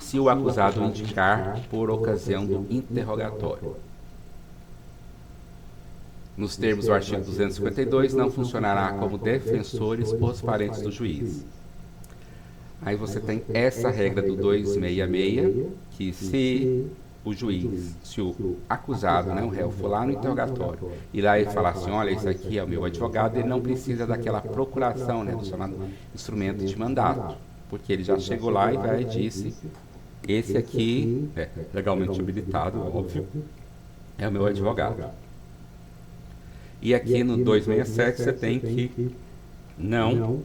se o acusado indicar por ocasião do interrogatório. Nos termos do artigo 252, não funcionará como defensores os parentes do juiz. Aí você tem essa regra do 266, que se o acusado, o réu, for lá no interrogatório e lá ele falar assim, olha, esse aqui é o meu advogado, ele não precisa daquela procuração, do chamado instrumento de mandato, porque ele já chegou lá e disse, esse aqui é legalmente habilitado, óbvio, é o meu advogado. E aqui no 267 você tem que não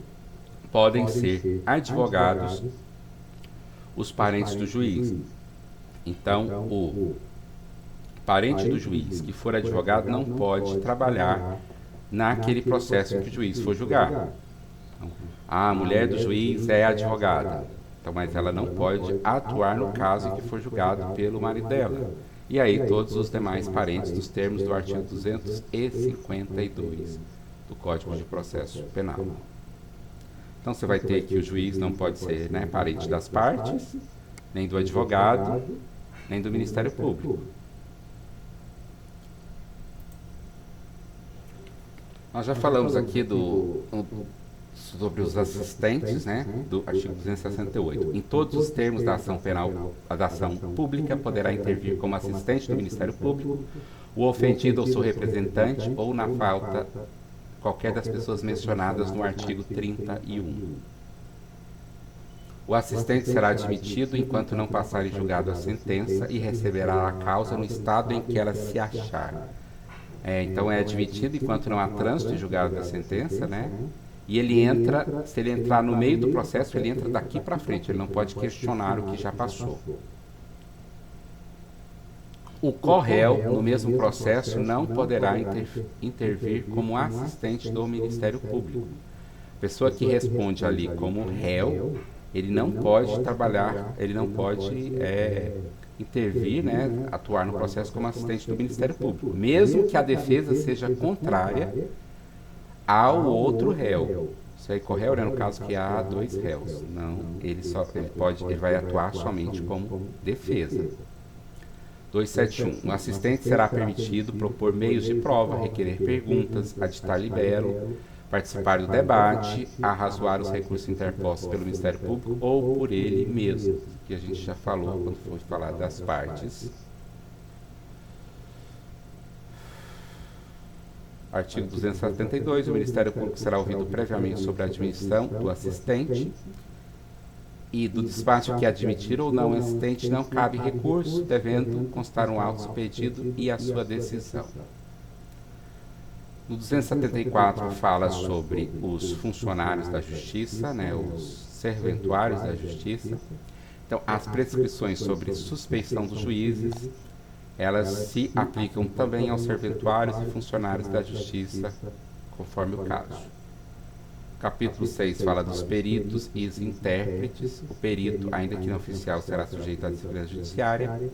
podem ser advogados os parentes do juiz. Então, o parente do juiz que for advogado não pode trabalhar naquele processo em que o juiz for julgar. Então, a mulher do juiz é advogada, então, mas ela não pode atuar no caso em que for julgado pelo marido dela. E aí todos os demais parentes dos termos do artigo 252 do Código de Processo Penal. Então você vai ter que o juiz não pode ser parente das partes, nem do advogado, nem do Ministério Público. Nós já falamos aqui sobre os assistentes, do artigo 268. Em todos os termos da ação penal, da ação pública poderá intervir como assistente do Ministério Público o ofendido ou seu representante ou, na falta, qualquer das pessoas mencionadas no artigo 31. O assistente será admitido enquanto não passar em julgado a sentença e receberá a causa no estado em que ela se achar. Então é admitido enquanto não há trânsito de julgado da sentença, né? E ele entra, se ele entrar no meio do processo, ele entra daqui para frente, ele não pode questionar o que já passou. O corréu, no mesmo processo, não poderá intervir como assistente do Ministério Público. A pessoa que responde ali como réu, ele não pode trabalhar, ele não pode intervir, né, atuar no processo como assistente do Ministério Público, mesmo que a defesa seja contrária ao outro réu. Isso aí, corréu, né, no caso que há dois réus. Não, ele vai atuar somente como defesa. 271. O assistente será permitido propor meios de prova, requerer perguntas, aditar libelo, participar do debate, arrazoar os recursos interpostos pelo Ministério Público ou por ele mesmo, que a gente já falou quando foi falar das partes. Artigo 272. O Ministério Público será ouvido previamente sobre a admissão do assistente e do despacho que admitir ou não o assistente não cabe recurso, devendo constar um auto expedido e a sua decisão. No 274 fala sobre os funcionários da Justiça, né, os serventuários da Justiça. Então, as prescrições sobre suspeição dos juízes, elas se aplicam também aos serventuários e funcionários da Justiça, conforme o caso. Capítulo 6 fala dos peritos e os intérpretes. O perito, ainda que não oficial, será sujeito à disciplina judiciária.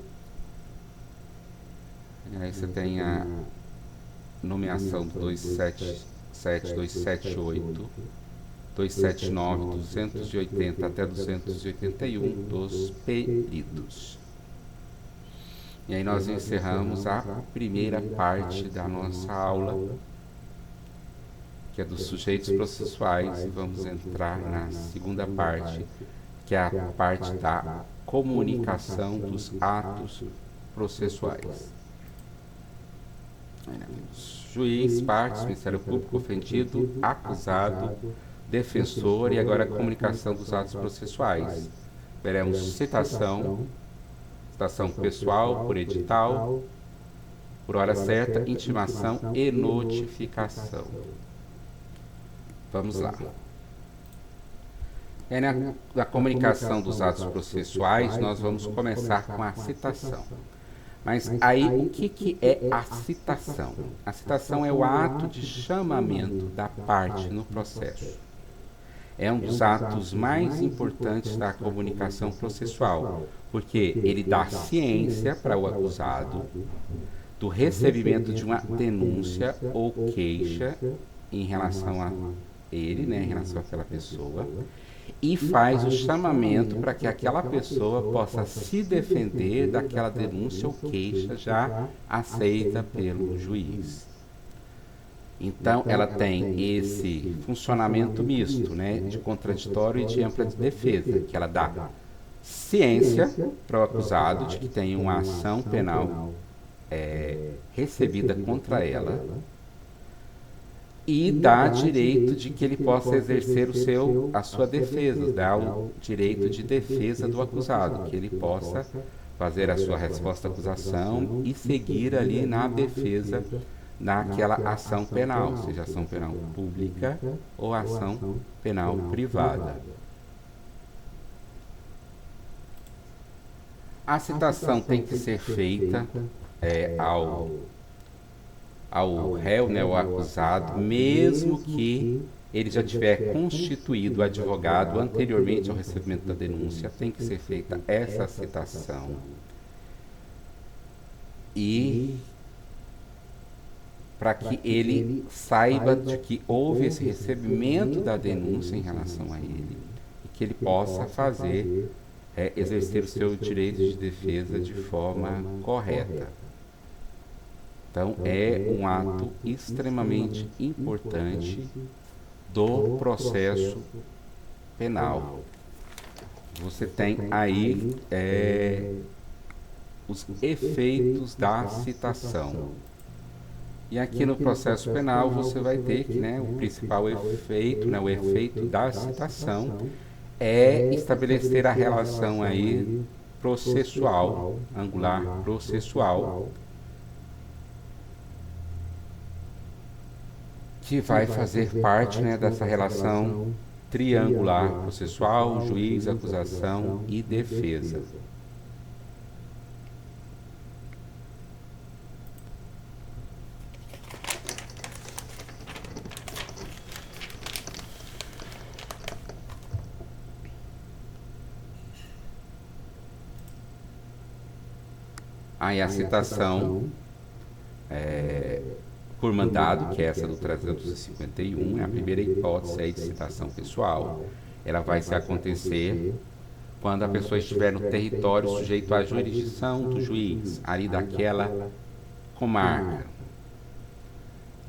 E aí você tem a nomeação do 277, 278, 279, 280 até 281 dos peritos. E aí nós encerramos a primeira parte da nossa aula, que é dos sujeitos processuais, e vamos entrar na segunda parte, que é a parte da comunicação dos atos processuais. Juiz, partes, Ministério Público, ofendido, acusado, defensor e agora a comunicação dos atos processuais. Veremos citação pessoal por edital, por hora certa, intimação e notificação. Vamos lá. Na comunicação dos atos processuais, nós vamos começar com a citação. Mas aí, o que é a citação? A citação é o ato de chamamento da parte no processo. É um dos atos mais importantes da comunicação processual, porque ele dá ciência para o acusado do recebimento de uma denúncia ou queixa em relação a ele, né, em relação àquela pessoa, e faz o chamamento para que aquela pessoa possa se defender daquela denúncia ou queixa já aceita pelo juiz. Então, ela tem esse funcionamento misto, né, de contraditório e de ampla defesa, que ela dá ciência para o acusado de que tem uma ação penal recebida contra ela, e dá direito de que ele possa exercer a sua defesa, dá o direito de defesa do acusado, que ele possa fazer a sua resposta à acusação e seguir ali na defesa naquela ação penal, seja ação penal pública ou ação penal privada. A citação tem que ser feita ao réu, né, o acusado, mesmo que ele já tiver constituído advogado anteriormente ao recebimento da denúncia, tem que ser feita essa citação. E para que ele saiba de que houve esse recebimento da denúncia em relação a ele, e que ele possa exercer o seu direito de defesa de forma correta. Então, é um ato extremamente importante do processo penal. Você tem aí os efeitos da citação. E aqui no processo penal você vai ter que, né, o principal efeito, né, o efeito da citação é estabelecer a relação aí processual, angular processual, que vai fazer parte, né, dessa relação triangular processual, juiz, acusação e defesa. Aí a citação por mandado, que é essa do 351, é a primeira hipótese aí de citação pessoal. Ela vai se acontecer quando a pessoa estiver no território sujeito à jurisdição do juiz, ali daquela comarca.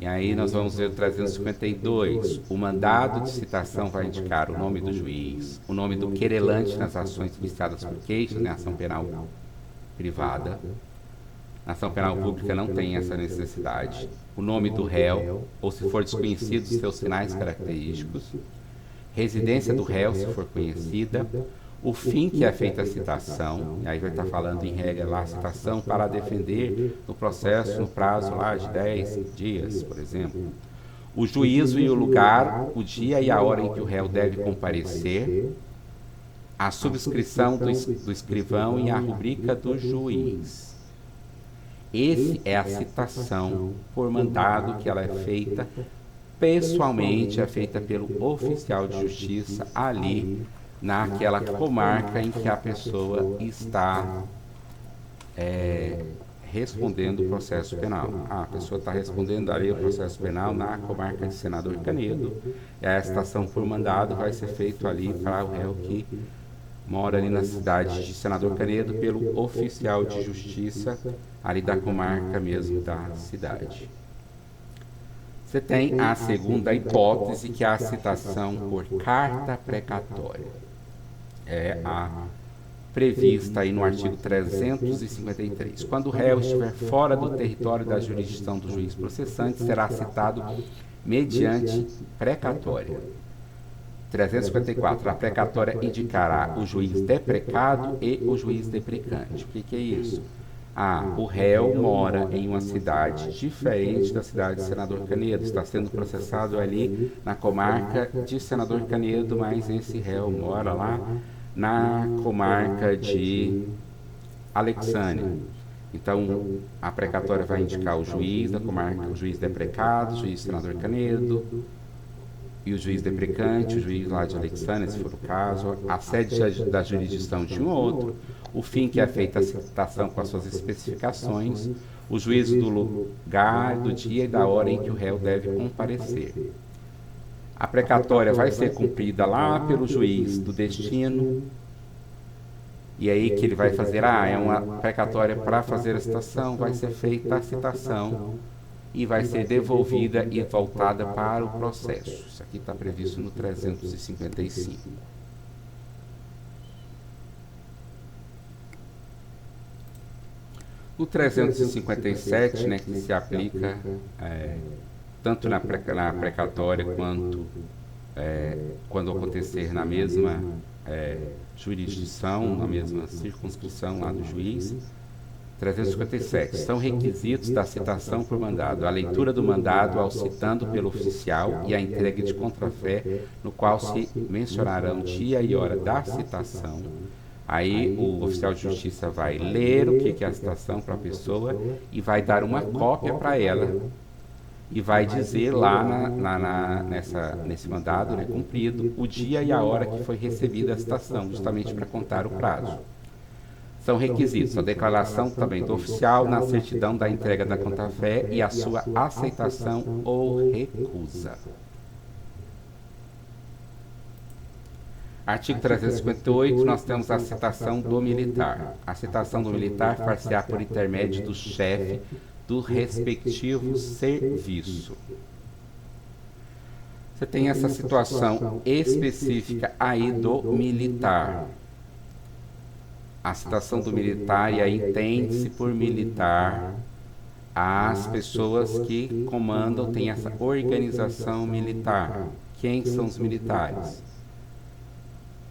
E aí nós vamos ver o 352. O mandado de citação vai indicar o nome do juiz, o nome do querelante nas ações viciadas por queixas, né, ação penal privada. Na ação penal pública não tem essa necessidade. O nome do réu, ou se for desconhecido, seus sinais característicos. Residência do réu, se for conhecida. O fim que é feita a citação, e aí vai estar falando em regra lá, a citação para defender no processo no prazo lá de 10 dias, por exemplo. O juízo e o lugar, o dia e a hora em que o réu deve comparecer. A subscrição do escrivão e a rubrica do juiz. Esse é a citação por mandado, que ela é feita pessoalmente, é feita pelo oficial de justiça ali naquela comarca em que a pessoa está respondendo o processo penal. A pessoa está respondendo ali o processo penal na comarca de Senador Canedo, e a citação por mandado vai ser feita ali para o réu que mora ali na cidade de Senador Canedo pelo oficial de justiça ali da comarca mesmo da cidade. Você tem a segunda hipótese, que é a citação por carta precatória. É a prevista aí no artigo 353. Quando o réu estiver fora do território da jurisdição do juiz processante, será citado mediante precatória. 354. A precatória indicará o juiz deprecado e o juiz deprecante. O que é isso? O réu mora em uma cidade diferente da cidade de Senador Canedo, está sendo processado ali na comarca de Senador Canedo, mas esse réu mora lá na comarca de Alexânia. Então, a precatória vai indicar o juiz da comarca, o juiz deprecado, o juiz de Senador Canedo, e o juiz deprecante, o juiz lá de Alexânia, se for o caso, a sede da jurisdição de um ou outro, o fim que é feita a citação com as suas especificações, o juízo do lugar, do dia e da hora em que o réu deve comparecer. A precatória vai ser cumprida lá pelo juiz do destino, e aí que ele vai fazer, é uma precatória para fazer a citação, vai ser feita a citação e vai ser devolvida e voltada para o processo. Isso aqui está previsto no 355. No 357, né, que se aplica tanto na precatória quanto quando acontecer na mesma jurisdição, na mesma circunscrição lá do juiz. 357. São requisitos da citação por mandado: a leitura do mandado ao citando pelo oficial e a entrega de contrafé, no qual se mencionarão dia e hora da citação. Aí o oficial de justiça vai ler o que é a citação para a pessoa e vai dar uma cópia para ela e vai dizer lá nesse mandado, né, cumprido, o dia e a hora que foi recebida a citação, justamente para contar o prazo. São requisitos a declaração também do oficial na certidão da entrega da contrafé e a sua aceitação ou recusa. Artigo 358, nós temos a citação do militar. A citação do militar far-se-á por intermédio do chefe do respectivo serviço. Você tem essa situação específica aí do militar. A citação do militar, e aí entende-se por militar as pessoas que comandam, tem essa organização militar. Quem são os militares?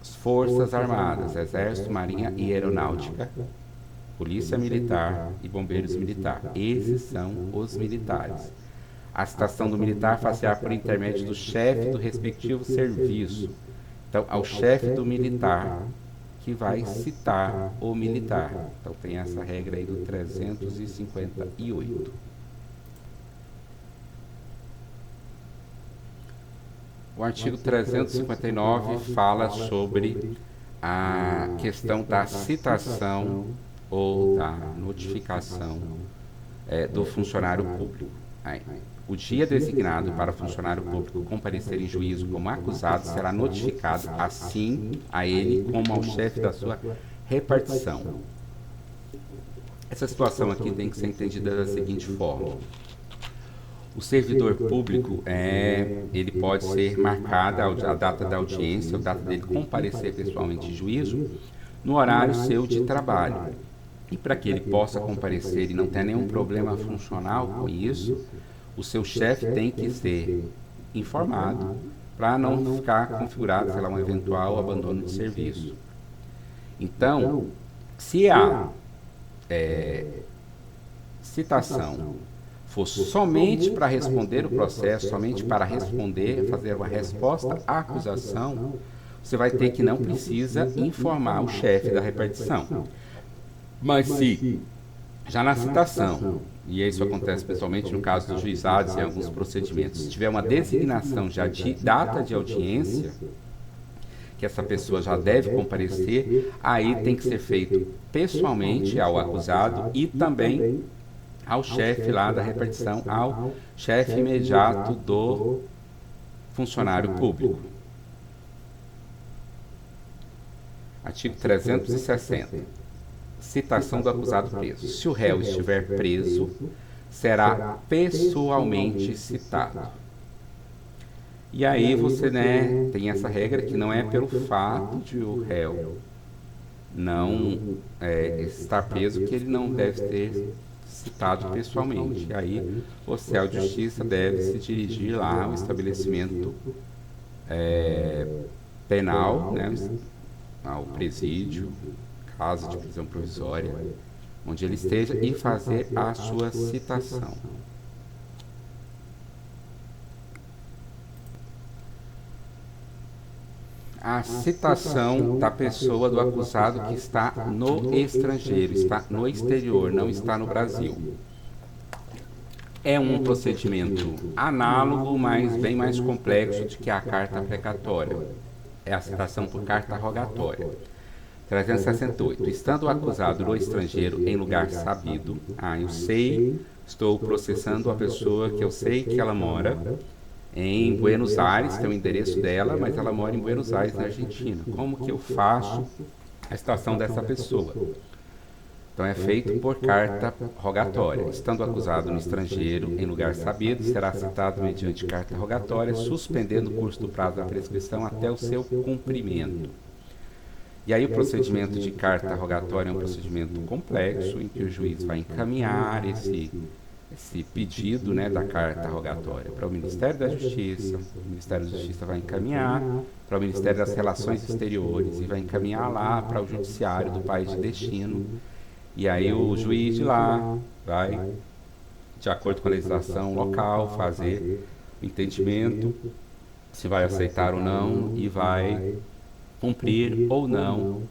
As Forças Armadas, Exército, Marinha e Aeronáutica, Polícia Militar e Bombeiros Militar. Esses são os militares. A citação do militar far-se-á por intermédio do chefe do respectivo serviço. Então, ao chefe do militar que vai citar o militar. Então, tem essa regra aí do 358. O artigo 359 fala sobre a questão da citação ou da notificação do funcionário público. O dia designado para o funcionário público comparecer em juízo como acusado será notificado assim a ele como ao chefe da sua repartição. Essa situação aqui tem que ser entendida da seguinte forma. O servidor público, ele pode ser marcada a data da audiência, a data dele comparecer pessoalmente em juízo, no horário seu de trabalho. E para que ele possa comparecer e não tenha nenhum problema funcional com isso, o seu chefe tem que ser informado para não ficar configurado, sei lá, um eventual abandono de serviço. Então, se a citação for somente para responder o processo, somente para responder, fazer uma resposta à acusação, você vai ter que não precisa informar o chefe da repartição. Mas se já na citação, e isso acontece pessoalmente no caso dos juizados e em alguns procedimentos, se tiver uma designação já de data de audiência, que essa pessoa já deve comparecer, aí tem que ser feito pessoalmente ao acusado e também ao chefe lá da repartição, ao chefe imediato do funcionário público. Artigo 360. Citação do acusado preso. Se o réu estiver preso, será pessoalmente citado. E aí você, tem essa regra que não é pelo fato de o réu não estar preso que ele não deve ter citado pessoalmente. E aí o oficial de justiça deve se dirigir lá ao estabelecimento penal, ao presídio, casa de prisão provisória, onde ele esteja, e fazer a sua citação. A citação da pessoa do acusado que está no estrangeiro, está no exterior, não está no Brasil. É um procedimento análogo, mas bem mais complexo do que a carta precatória. É a citação por carta rogatória. 368. Estando o acusado no estrangeiro em lugar sabido, eu sei, estou processando a pessoa que eu sei que ela mora em Buenos Aires, tem o endereço dela, mas ela mora em Buenos Aires, na Argentina. Como que eu faço a citação dessa pessoa? Então é feito por carta rogatória. Estando o acusado no estrangeiro em lugar sabido, será citado mediante carta rogatória, suspendendo o curso do prazo da prescrição até o seu cumprimento. E aí o procedimento de carta rogatória é um procedimento complexo, em que o juiz vai encaminhar esse pedido da carta rogatória para o Ministério da Justiça, o Ministério da Justiça vai encaminhar para o Ministério das Relações Exteriores e vai encaminhar lá para o Judiciário do país de destino. E aí o juiz de lá vai, de acordo com a legislação local, fazer o entendimento, se vai aceitar ou não, e vai cumprir ou não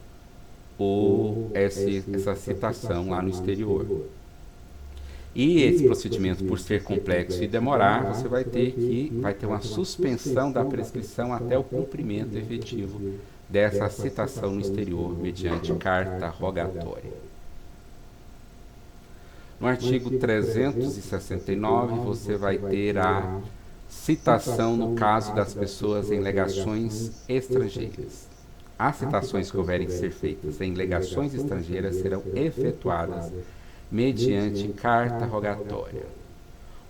essa citação lá no exterior. E esse procedimento, por ser complexo e demorar, você vai ter uma suspensão da prescrição até o cumprimento efetivo dessa citação no exterior mediante carta rogatória. No artigo 369, você vai ter a citação no caso das pessoas em legações estrangeiras. As citações que houverem que ser feitas em legações estrangeiras serão efetuadas mediante carta rogatória.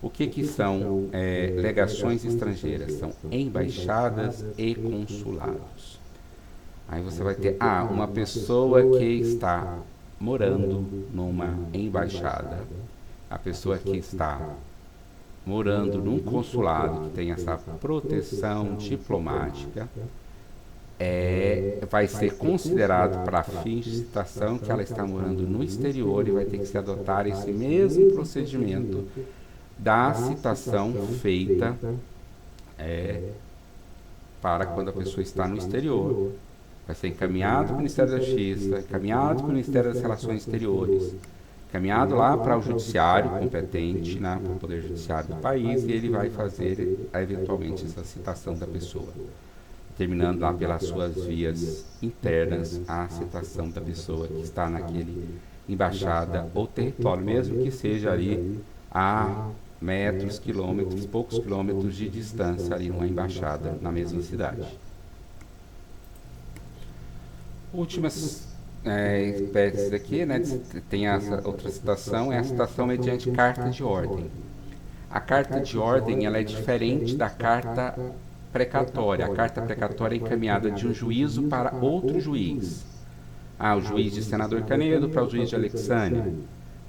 O que são legações estrangeiras? São embaixadas e consulados. Aí você vai ter uma pessoa que está morando numa embaixada, a pessoa que está morando num consulado que tem essa proteção diplomática, vai ser considerado para fins de citação que ela está morando no exterior e vai ter que se adotar esse mesmo procedimento da citação feita para quando a pessoa está no exterior. Vai ser encaminhado para o Ministério da Justiça, encaminhado para o Ministério das Relações Exteriores, encaminhado lá para o judiciário competente, né, para o Poder Judiciário do país, e ele vai fazer eventualmente essa citação da pessoa, terminando lá pelas suas vias internas a citação da pessoa que está naquele embaixada ou território, mesmo que seja ali a metros, quilômetros, poucos quilômetros de distância ali numa embaixada na mesma cidade. Últimas espécies aqui, né, tem essa outra citação, é a citação mediante carta de ordem. A carta de ordem ela é diferente da carta precatória. A carta precatória é encaminhada de um juízo para outro juiz. O juiz de Senador Canedo para o juiz de Alexânia,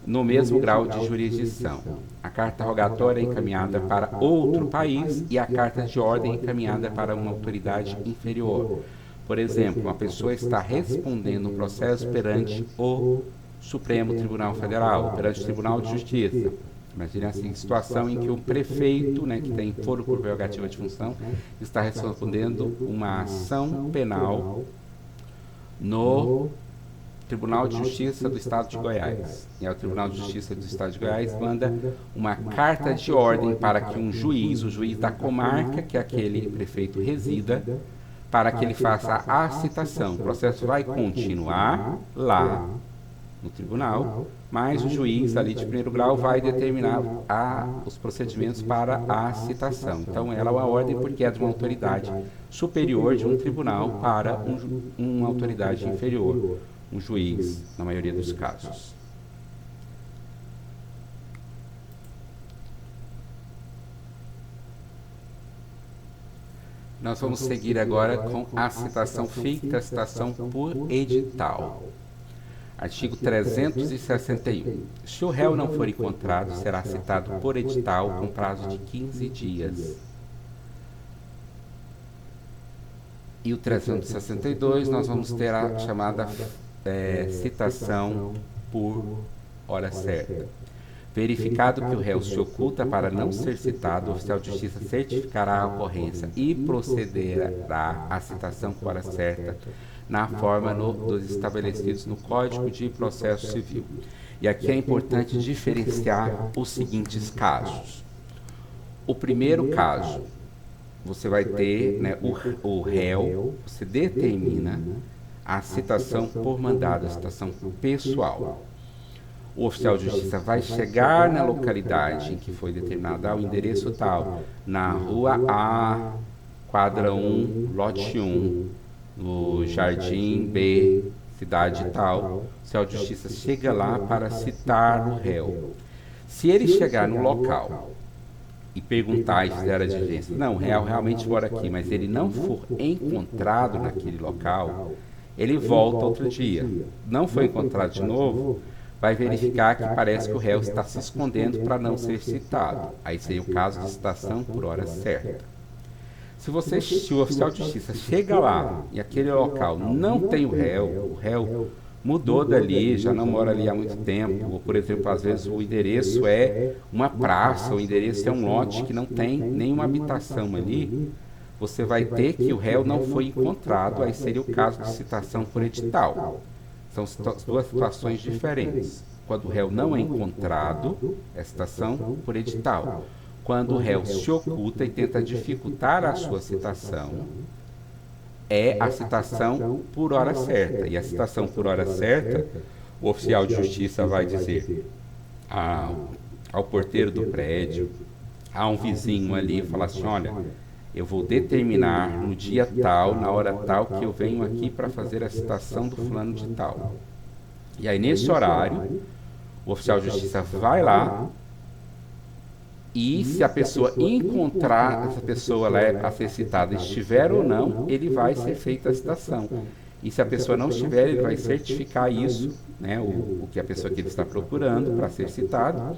no mesmo grau de jurisdição. A carta rogatória é encaminhada para outro país e a carta de ordem é encaminhada para uma autoridade inferior. Por exemplo, uma pessoa está respondendo um processo perante o Supremo Tribunal Federal, perante o Tribunal de Justiça. Imagine assim, situação em que o prefeito, né, que tem foro por prerrogativa de função, está respondendo uma ação penal no Tribunal de Justiça do Estado de Goiás. E o Tribunal de Justiça do Estado de Goiás manda uma carta de ordem para que um juiz, o juiz da comarca que aquele prefeito resida, para que ele faça a citação. O processo vai continuar lá no tribunal, mas o juiz ali de primeiro grau vai determinar os procedimentos para a citação. Então, ela é uma ordem porque é de uma autoridade superior de um tribunal para uma autoridade inferior, um juiz, na maioria dos casos. Nós vamos seguir agora com a citação feita, a citação por edital. Artigo 361. Se o réu não for encontrado, será citado por edital com prazo de 15 dias. E o 362, nós vamos ter a chamada citação por hora certa. Verificado que o réu se oculta para não ser citado, o oficial de justiça certificará a ocorrência e procederá à citação por hora certa na forma dos estabelecidos no Código de Processo Civil. E aqui é importante diferenciar os seguintes casos. O primeiro caso, você vai ter, né, o réu, você determina a citação por mandado, a citação pessoal. O oficial de justiça vai chegar na localidade em que foi determinado, o endereço tal, na rua A, quadra 1, lote 1, no jardim B, cidade tal. O oficial de justiça chega lá para citar o réu. Se ele chegar no local e perguntar e fizer a diligência, não, o réu realmente mora aqui, mas ele não for encontrado naquele local, ele volta outro dia. Não foi encontrado de novo, vai verificar que parece que o réu está se escondendo para não ser citado. Aí seria o caso de citação por hora certa. Se o oficial de justiça chega lá e aquele local não tem o réu mudou dali, já não mora ali há muito tempo, ou, por exemplo, às vezes o endereço é uma praça, o endereço é um lote que não tem nenhuma habitação ali, você vai ter que o réu não foi encontrado, aí seria o caso de citação por edital. São duas situações diferentes. Quando o réu não é encontrado, é citação por edital. Quando o réu se oculta e tenta dificultar a sua citação, é a citação por hora certa. E a citação por hora certa, o oficial de justiça vai dizer ao porteiro do prédio, a um vizinho ali, falar assim, olha, eu vou determinar no dia tal, na hora tal, que eu venho aqui para fazer a citação do fulano de tal. E aí, nesse horário, o oficial de justiça vai lá e, se a pessoa encontrar essa pessoa lá a ser citada, estiver ou não, ele vai ser feita a citação. E se a pessoa não estiver, ele vai certificar isso, né, o que a pessoa que ele está procurando para ser citado,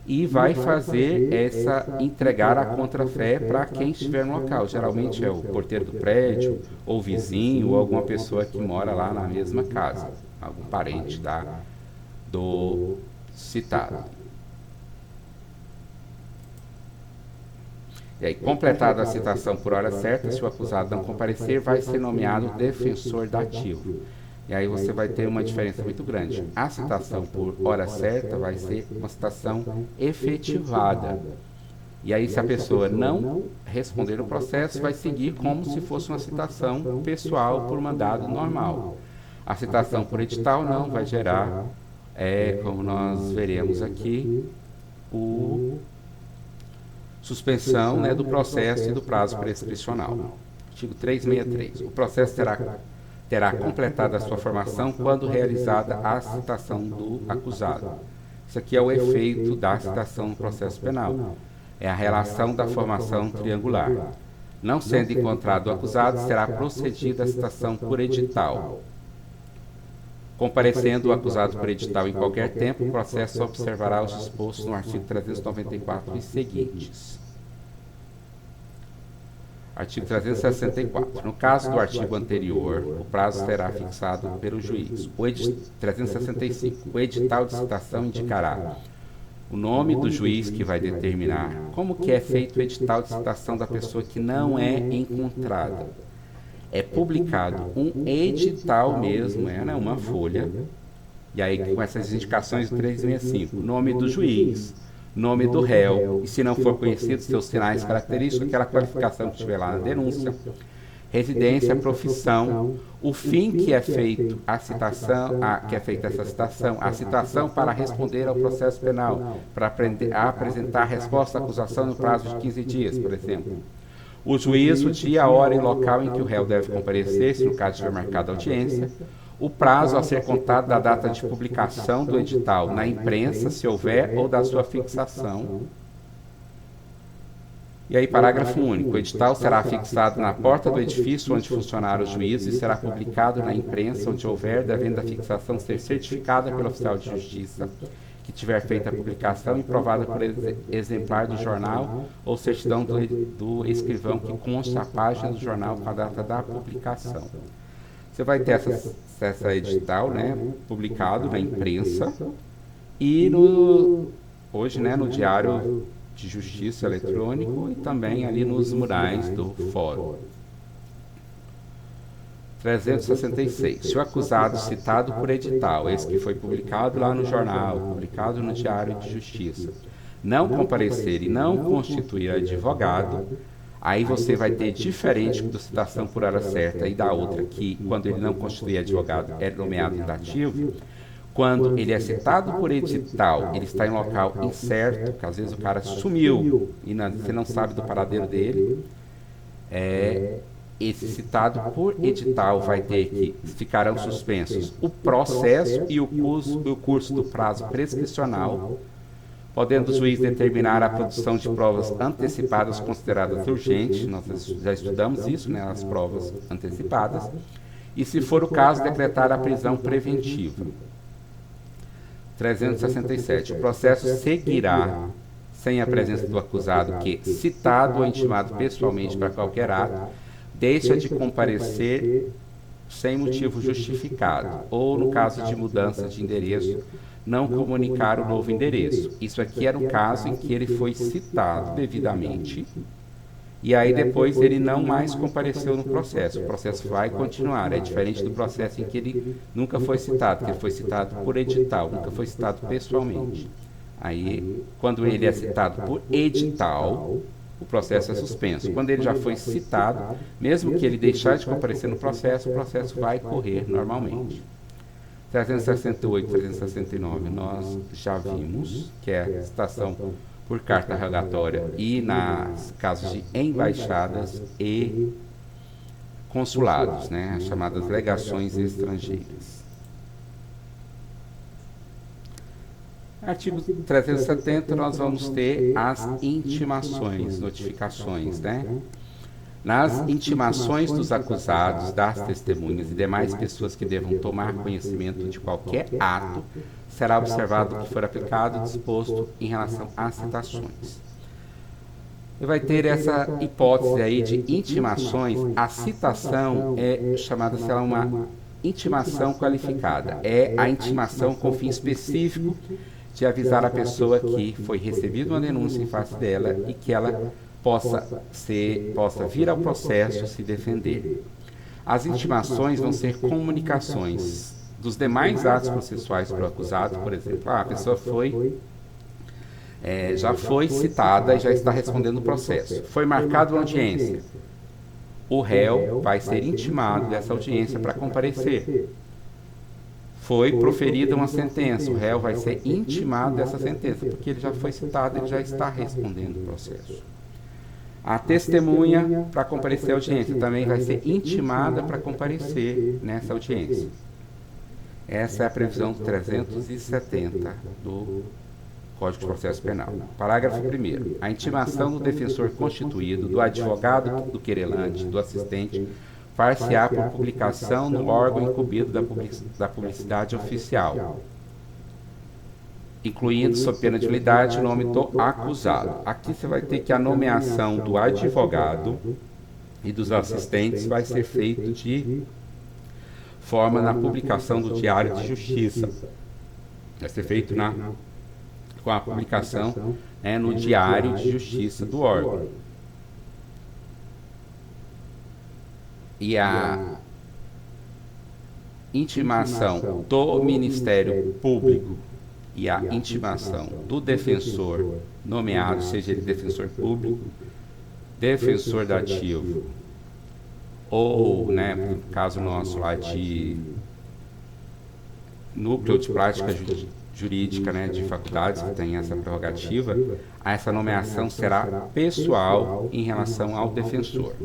e vai fazer entregar a contrafé para quem estiver no local. Geralmente é o porteiro do prédio, ou vizinho, ou alguma pessoa que mora lá na mesma casa, algum parente do citado. E aí, completada a citação por hora certa, se o acusado não comparecer, vai ser nomeado defensor dativo. E aí você vai ter uma diferença muito grande. A citação por hora certa vai ser uma citação efetivada. E aí, se a pessoa não responder no processo, vai seguir como se fosse uma citação pessoal por mandado normal. A citação por edital não vai gerar, como nós veremos aqui, suspensão, né, do processo e do prazo prescricional. Artigo 363. O processo terá completado a sua formação quando realizada a citação do acusado. Isso aqui é o efeito da citação no processo penal. É a relação da formação triangular. Não sendo encontrado o acusado, será procedida a citação por edital. Comparecendo o acusado por edital em qualquer tempo, o processo observará os dispostos no artigo 394 e seguintes. Artigo 364. No caso do artigo anterior, o prazo será fixado pelo juiz. 365. O edital de citação indicará o nome do juiz que vai determinar como que é feito o edital de citação da pessoa que não é encontrada. É publicado um edital mesmo, né, uma folha, e aí com essas indicações do 365, nome do juiz, nome do réu, e se não for conhecido, seus sinais característicos, aquela qualificação que estiver lá na denúncia, residência, profissão, o fim que é feito a citação, que é feita essa citação, a citação para responder ao processo penal, para apresentar a resposta à acusação no prazo de 15 dias, por exemplo. O juiz, o dia, a hora e local em que o réu deve comparecer, se no caso tiver marcada a audiência, o prazo a ser contado da data de publicação do edital na imprensa, se houver, ou da sua fixação. E aí, parágrafo único. O edital será fixado na porta do edifício onde funcionar o juiz e será publicado na imprensa onde houver, devendo a fixação ser certificada pelo oficial de justiça que tiver feito a publicação e provada por exemplar do jornal ou certidão do escrivão que consta a página do jornal com a data da publicação. Você vai ter essa edital, né, publicado na imprensa e hoje, né, no Diário de Justiça eletrônico e também ali nos murais do fórum. 366. Se o acusado citado por edital, esse que foi publicado lá no jornal, publicado no Diário de Justiça, não comparecer e não constituir advogado, aí você vai ter diferente da citação por hora certa e da outra, que quando ele não constituir advogado é nomeado indativo. Quando ele é citado por edital, ele está em local incerto, que às vezes o cara sumiu e você não sabe do paradeiro dele, esse citado por edital vai ter que ficarão suspensos o processo e o curso do prazo prescricional, podendo o juiz determinar a produção de provas antecipadas consideradas urgentes, nós já estudamos isso, né, as provas antecipadas, e se for o caso, decretar a prisão preventiva. 367. O processo seguirá sem a presença do acusado que, citado ou intimado pessoalmente para qualquer ato, deixa de comparecer sem motivo justificado, ou, no caso de mudança de endereço, não comunicar o novo endereço. Isso aqui era um caso em que ele foi citado devidamente, e aí depois ele não mais compareceu no processo. O processo vai continuar. É diferente do processo em que ele nunca foi citado, que ele foi citado por edital, nunca foi citado pessoalmente. Aí, quando ele é citado por edital, o processo é suspenso. Quando ele já foi citado, mesmo que ele deixar de comparecer no processo, o processo vai correr normalmente. 368 e 369 nós já vimos, que é a citação por carta rogatória e nas casos de embaixadas e consulados, né, as chamadas legações estrangeiras. Artigo 370, nós vamos ter as intimações, notificações, né? Nas intimações dos acusados, das testemunhas e demais pessoas que devam tomar conhecimento de qualquer ato, será observado o que for aplicado e disposto em relação às citações. E vai ter essa hipótese aí de intimações. A citação é chamada, sei lá, uma intimação qualificada. É a intimação com fim específico de avisar a pessoa que foi recebida uma denúncia em face dela e que ela possa vir ao processo se defender. As intimações vão ser comunicações dos demais atos processuais para o acusado, por exemplo, a pessoa já foi citada e já está respondendo o processo. Foi marcada uma audiência. O réu vai ser intimado dessa audiência para comparecer. Foi proferida uma sentença, o réu vai ser intimado dessa sentença, porque ele já foi citado, ele já está respondendo o processo. A testemunha para comparecer à audiência também vai ser intimada para comparecer nessa audiência. Essa é a previsão 370 do Código de Processo Penal. Parágrafo 1º. A intimação do defensor constituído, do advogado do querelante, do assistente, far-se-á por publicação no órgão incumbido da publicidade oficial, incluindo, sob pena de nulidade, o nome do acusado. Aqui você vai ter que a nomeação do advogado e dos assistentes vai ser feito de forma na publicação do Diário de Justiça. Vai ser feito com a publicação no Diário de Justiça do órgão. E a intimação do Ministério Público e a intimação do defensor nomeado, seja ele defensor público, defensor dativo, ou, no caso nosso lá de núcleo de prática jurídica, de faculdades que tem essa prerrogativa, essa nomeação será pessoal em relação ao defensor.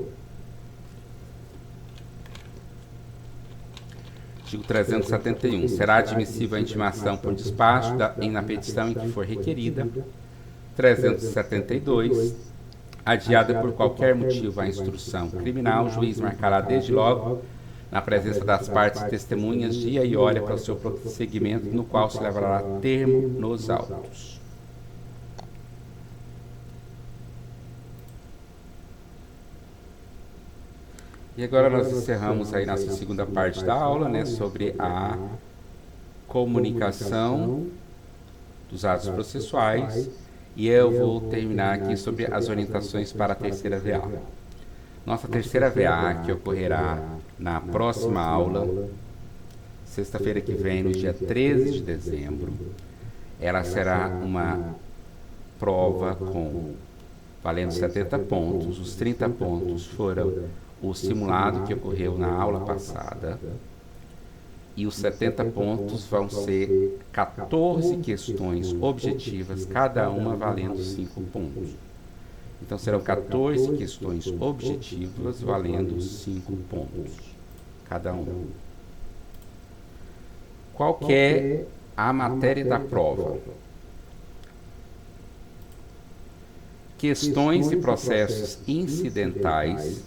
Artigo 371. Será admissível a intimação por despacho na petição em que for requerida. 372. Adiada por qualquer motivo a instrução criminal, o juiz marcará desde logo, na presença das partes testemunhas, dia e hora para o seu prosseguimento, no qual se levará termo nos autos. E agora nós encerramos aí nossa segunda parte da aula, sobre a comunicação dos atos processuais, e eu vou terminar aqui sobre as orientações para a terceira VA. Nossa terceira VA, que ocorrerá na próxima aula, sexta-feira que vem, no dia 13 de dezembro, ela será uma prova valendo 70 pontos. Os 30 pontos foram o simulado que ocorreu na aula passada, e os 70 pontos vão ser 14 questões objetivas, cada uma valendo 5 pontos. Então serão 14 questões objetivas valendo 5 pontos, cada uma. Qual que é a matéria da prova? Questões e processos incidentais,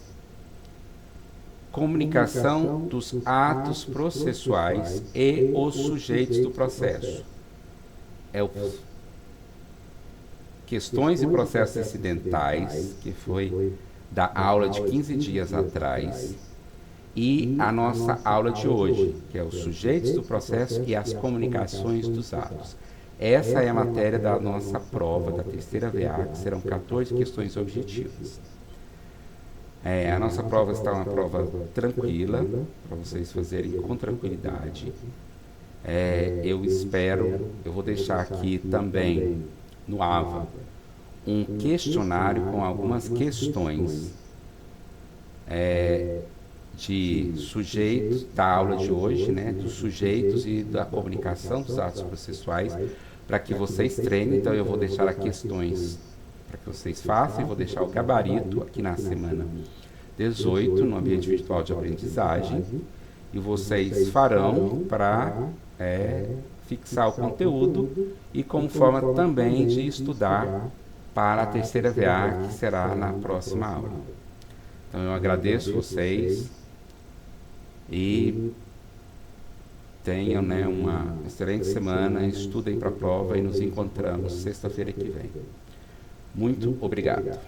comunicação dos atos processuais e os sujeitos do processo. Questões e processos incidentais, que foi da aula de 15 dias atrás, e a nossa aula de hoje, que é os sujeitos do processo e as comunicações dos atos. Essa é a matéria da nossa prova, da terceira VA, que serão 14 questões objetivas. A nossa prova está uma prova tranquila, para vocês fazerem com tranquilidade. Eu vou deixar aqui também no AVA um questionário com algumas questões de sujeitos da aula de hoje, dos sujeitos e da comunicação dos atos processuais, para que vocês treinem. Então eu vou deixar as questões para que vocês façam, e vou deixar o gabarito aqui na semana 18, no ambiente virtual de aprendizagem, e vocês farão para fixar o conteúdo e como forma também de estudar para a terceira VA, que será na próxima aula. Então eu agradeço vocês e tenham uma excelente semana, estudem para a prova e nos encontramos sexta-feira que vem. Muito obrigado.